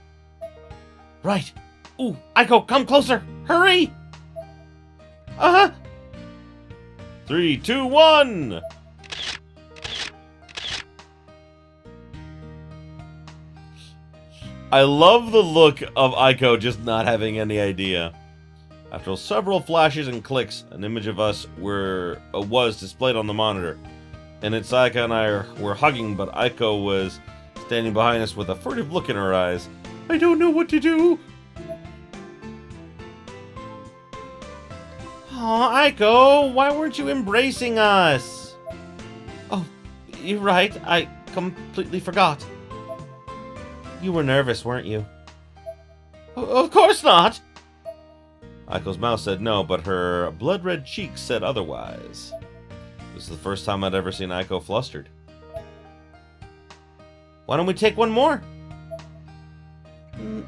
Right. Ooh, Aiko, come closer. Hurry! Uh-huh. 3, 2, 1! I love the look of Aiko just not having any idea. After several flashes and clicks, an image of us was displayed on the monitor. And it's Sayaka and I were hugging, but Aiko was standing behind us with a furtive look in her eyes. I don't know what to do. Aw, Aiko, why weren't you embracing us? Oh, you're right, I completely forgot. You were nervous, weren't you? Of course not! Aiko's mouth said no, but her blood-red cheeks said otherwise. This is the first time I'd ever seen Aiko flustered. Why don't we take one more?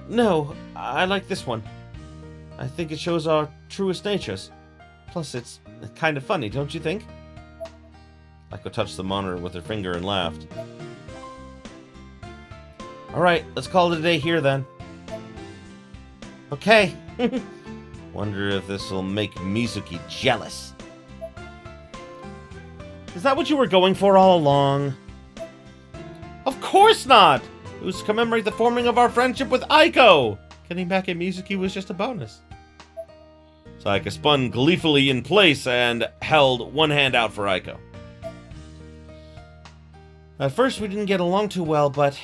No, I like this one. I think it shows our truest natures. Plus, it's kind of funny, don't you think? Aiko touched the monitor with her finger and laughed. Alright, let's call it a day here then. Okay. Wonder if this'll make Mizuki jealous. Is that what you were going for all along? Of course not! It was to commemorate the forming of our friendship with Aiko! Getting back at Mizuki was just a bonus. Sayaka spun gleefully in place and held one hand out for Aiko. At first we didn't get along too well, but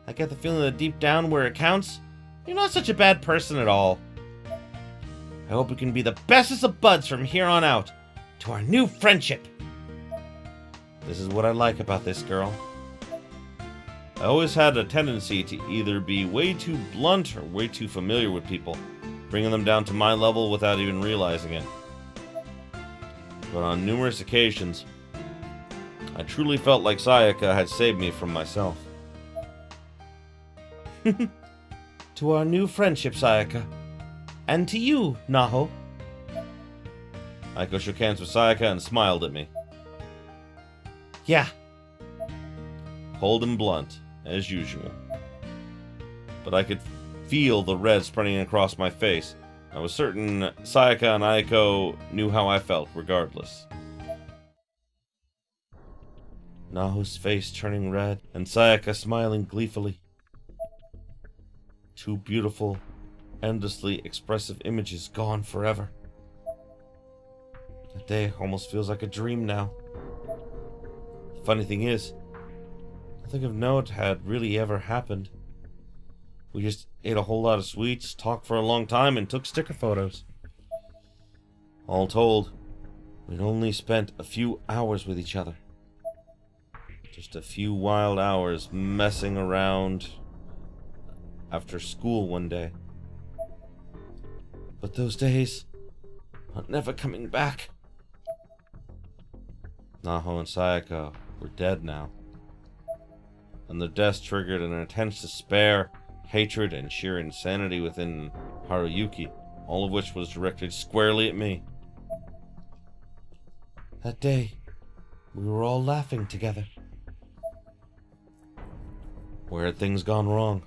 I get the feeling that deep down where it counts, you're not such a bad person at all. I hope we can be the bestest of buds from here on out, to our new friendship. This is what I like about this girl. I always had a tendency to either be way too blunt or way too familiar with people, bringing them down to my level without even realizing it. But on numerous occasions, I truly felt like Sayaka had saved me from myself. To our new friendship, Sayaka. And to you, Naho. Aiko shook hands with Sayaka and smiled at me. Yeah. Cold and blunt, as usual. But I could feel the red spreading across my face. I was certain Sayaka and Aiko knew how I felt, regardless. Naho's face turning red, and Sayaka smiling gleefully. Two beautiful, endlessly expressive images gone forever. That day almost feels like a dream now. The funny thing is, nothing of note had really ever happened. We just ate a whole lot of sweets, talked for a long time, and took sticker photos. All told, we'd only spent a few hours with each other. Just a few wild hours messing around after school one day. But those days are never coming back. Naho and Sayaka were dead now, and their deaths triggered an intense despair, hatred, and sheer insanity within Haruyuki, all of which was directed squarely at me. That day, we were all laughing together. Where had things gone wrong?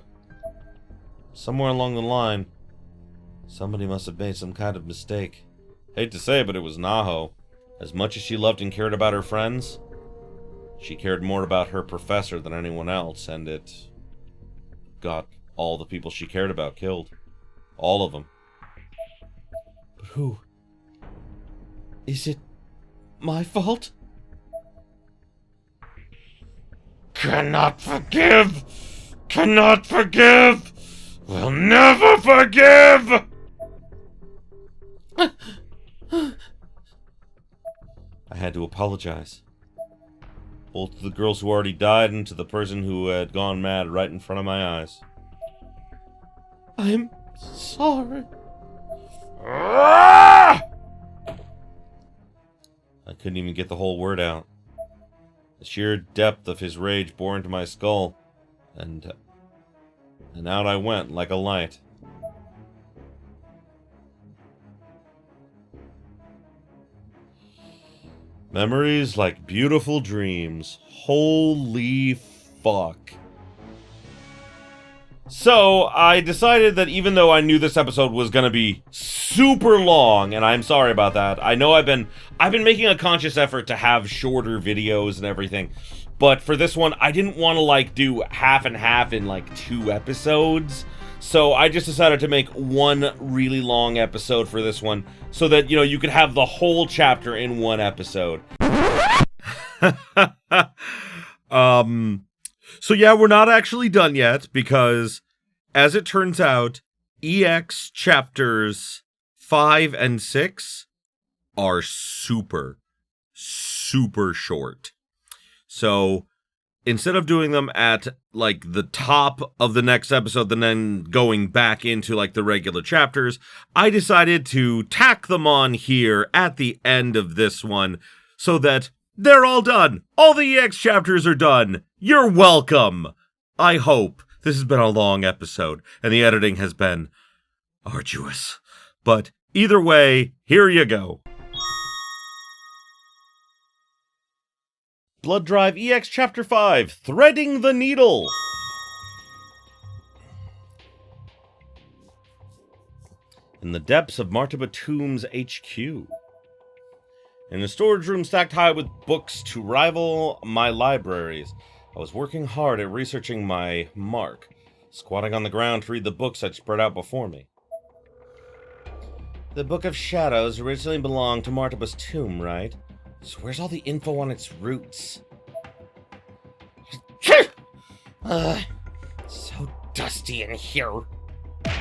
Somewhere along the line, somebody must have made some kind of mistake. Hate to say it, but it was Naho. As much as she loved and cared about her friends, she cared more about her professor than anyone else, and it got all the people she cared about killed. All of them. But who? Is it my fault? Cannot forgive! Cannot forgive! Will never forgive! I had to apologize. Both to the girls who already died and to the person who had gone mad right in front of my eyes. I'm sorry. Ah! I couldn't even get the whole word out. The sheer depth of his rage bore into my skull, and out I went like a light. Memories like beautiful dreams. Holy fuck. So, I decided that even though I knew this episode was gonna be super long, and I'm sorry about that. I know I've been making a conscious effort to have shorter videos and everything. But for this one, I didn't want to like do half and half in like 2 episodes. So I just decided to make one really long episode for this one so that, you know, you could have the whole chapter in one episode. So yeah, we're not actually done yet because, as it turns out, EX chapters 5 and 6 are super short. So instead of doing them at like the top of the next episode and then going back into like the regular chapters, I decided to tack them on here at the end of this one so that they're all done. All the EX chapters are done. You're welcome. I hope. This has been a long episode, and the editing has been arduous. But either way, here you go. Blood Drive EX Chapter 5, Threading the Needle. In the depths of Martaba Tomb's HQ. In a storage room stacked high with books to rival my libraries, I was working hard at researching my mark, squatting on the ground to read the books I'd spread out before me. The Book of Shadows originally belonged to Martaba's tomb, right? So where's all the info on its roots? So dusty in here. I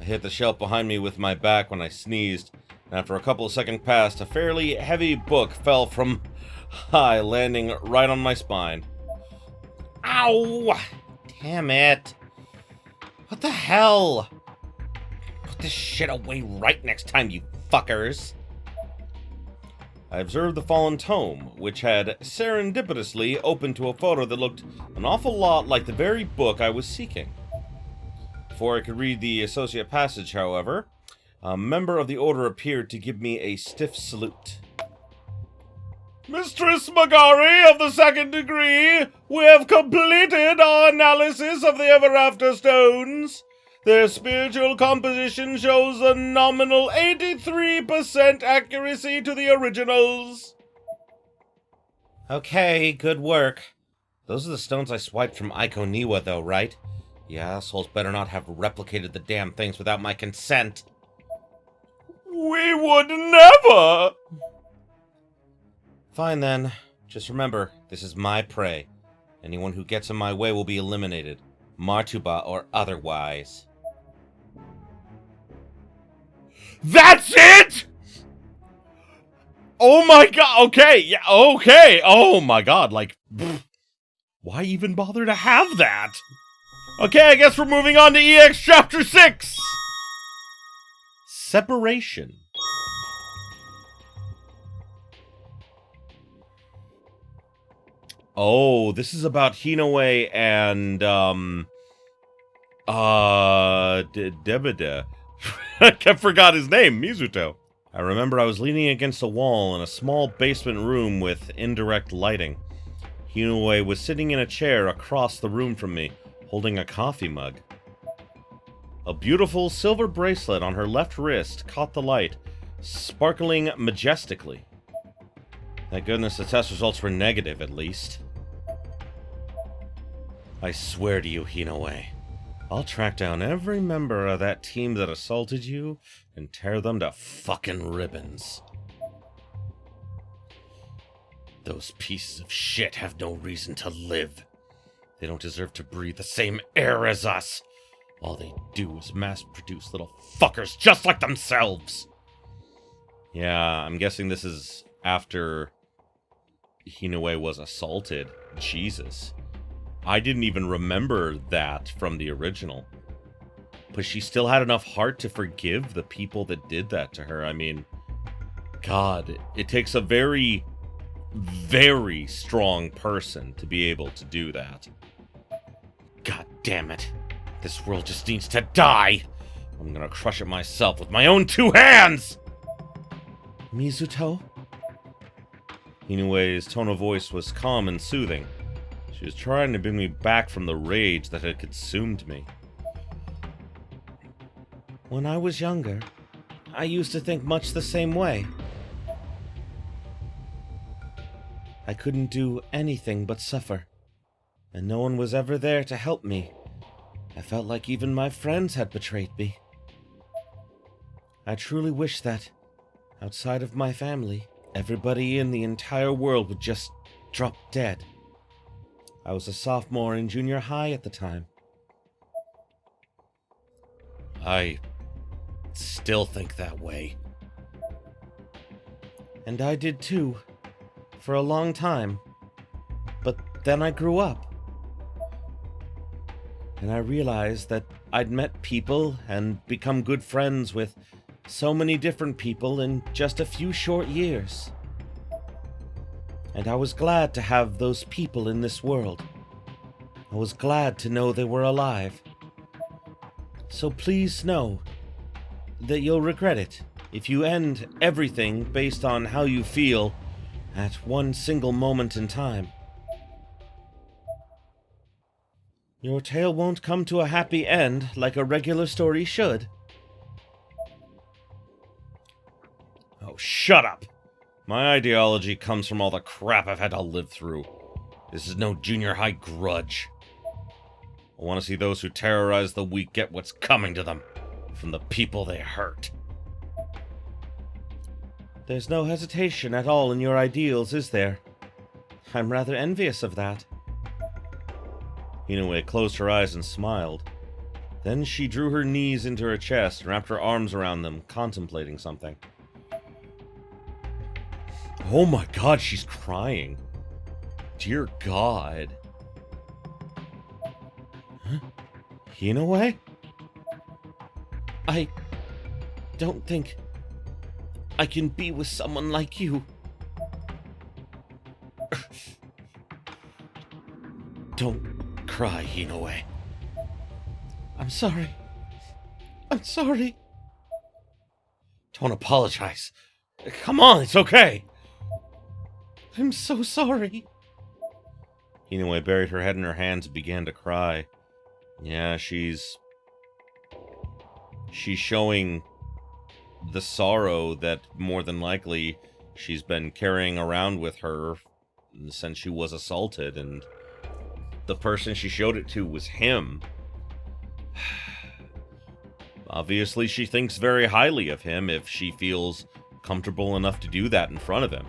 hit the shelf behind me with my back when I sneezed, and after a couple of seconds passed, a fairly heavy book fell from high, landing right on my spine. Ow! Damn it. What the hell? Put this shit away right next time, you fuckers. I observed the fallen tome, which had serendipitously opened to a photo that looked an awful lot like the very book I was seeking. Before I could read the associate passage, however, a member of the Order appeared to give me a stiff salute. Mistress Magari of the Second Degree, we have completed our analysis of the Ever After Stones. Their spiritual composition shows a nominal 83% accuracy to the originals. Okay, good work. Those are the stones I swiped from Aiko Niwa, though, right? You assholes better not have replicated the damn things without my consent. We would never! Fine then. Just remember, this is my prey. Anyone who gets in my way will be eliminated, Martuba or otherwise. That's it?! Oh my god, okay, yeah, okay, oh my god, like, pfft, why even bother to have that? Okay, I guess we're moving on to EX Chapter 6! Separation. Oh, this is about Hinoue and, Debida. I forgot his name, Mizuto. I remember I was leaning against a wall in a small basement room with indirect lighting. Hinoue was sitting in a chair across the room from me, holding a coffee mug. A beautiful silver bracelet on her left wrist caught the light, sparkling majestically. Thank goodness the test results were negative, at least. I swear to you, Hinoue, I'll track down every member of that team that assaulted you and tear them to fucking ribbons. Those pieces of shit have no reason to live. They don't deserve to breathe the same air as us. All they do is mass-produce little fuckers just like themselves. Yeah, I'm guessing this is after Hinoue was assaulted. Jesus. I didn't even remember that from the original. But she still had enough heart to forgive the people that did that to her. I mean, God, it takes a very, very strong person to be able to do that. God damn it. This world just needs to die. I'm gonna crush it myself with my own two hands! Mizuto? Hinoue's tone of voice was calm and soothing. She was trying to bring me back from the rage that had consumed me. When I was younger, I used to think much the same way. I couldn't do anything but suffer, and no one was ever there to help me. I felt like even my friends had betrayed me. I truly wish that, outside of my family, everybody in the entire world would just drop dead. I was a sophomore in junior high at the time. I still think that way. And I did too, for a long time. But then I grew up. And I realized that I'd met people and become good friends with so many different people in just a few short years. And I was glad to have those people in this world. I was glad to know they were alive. So please know that you'll regret it if you end everything based on how you feel at one single moment in time. Your tale won't come to a happy end like a regular story should. Oh, shut up! My ideology comes from all the crap I've had to live through. This is no junior high grudge. I want to see those who terrorize the weak get what's coming to them from the people they hurt. There's no hesitation at all in your ideals, is there? I'm rather envious of that. Hinoue closed her eyes and smiled. Then she drew her knees into her chest and wrapped her arms around them, contemplating something. Oh my god, she's crying. Dear God. Huh? Hinoue? I don't think I can be with someone like you. Don't cry, Hinoue. I'm sorry. I'm sorry. Don't apologize. Come on, it's okay. I'm so sorry. Hinoue buried her head in her hands and began to cry. Yeah, she's showing the sorrow that more than likely she's been carrying around with her since she was assaulted, and the person she showed it to was him. Obviously, she thinks very highly of him if she feels comfortable enough to do that in front of him.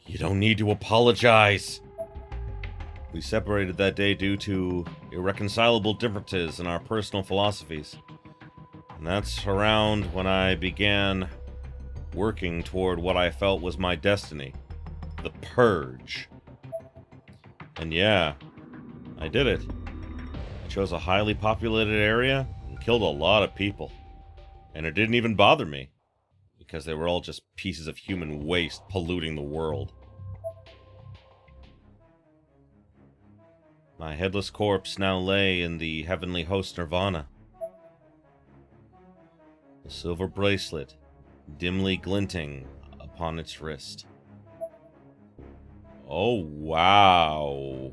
You don't need to apologize. We separated that day due to irreconcilable differences in our personal philosophies. And that's around when I began working toward what I felt was my destiny. The Purge. And yeah, I did it. I chose a highly populated area and killed a lot of people. And it didn't even bother me, because they were all just pieces of human waste polluting the world. My headless corpse now lay in the heavenly host Nirvana. The silver bracelet dimly glinting upon its wrist. Oh, wow.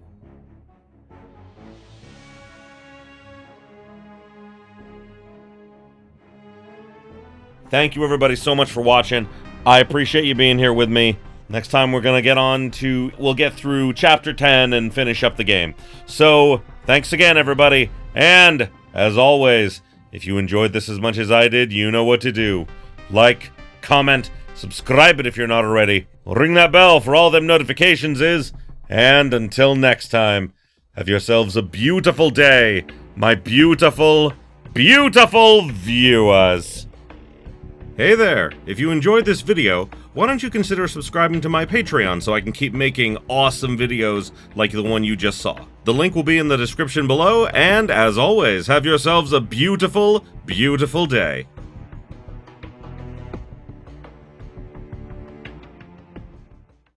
Thank you everybody so much for watching. I appreciate you being here with me. Next time we'll get through chapter 10 and finish up the game. So, thanks again everybody. And, as always, if you enjoyed this as much as I did, you know what to do. Like, comment, subscribe it if you're not already. Ring that bell for all them notifications and until next time, have yourselves a beautiful day, my beautiful, beautiful viewers. Hey there, if you enjoyed this video, why don't you consider subscribing to my Patreon so I can keep making awesome videos like the one you just saw. The link will be in the description below, and as always, have yourselves a beautiful, beautiful day.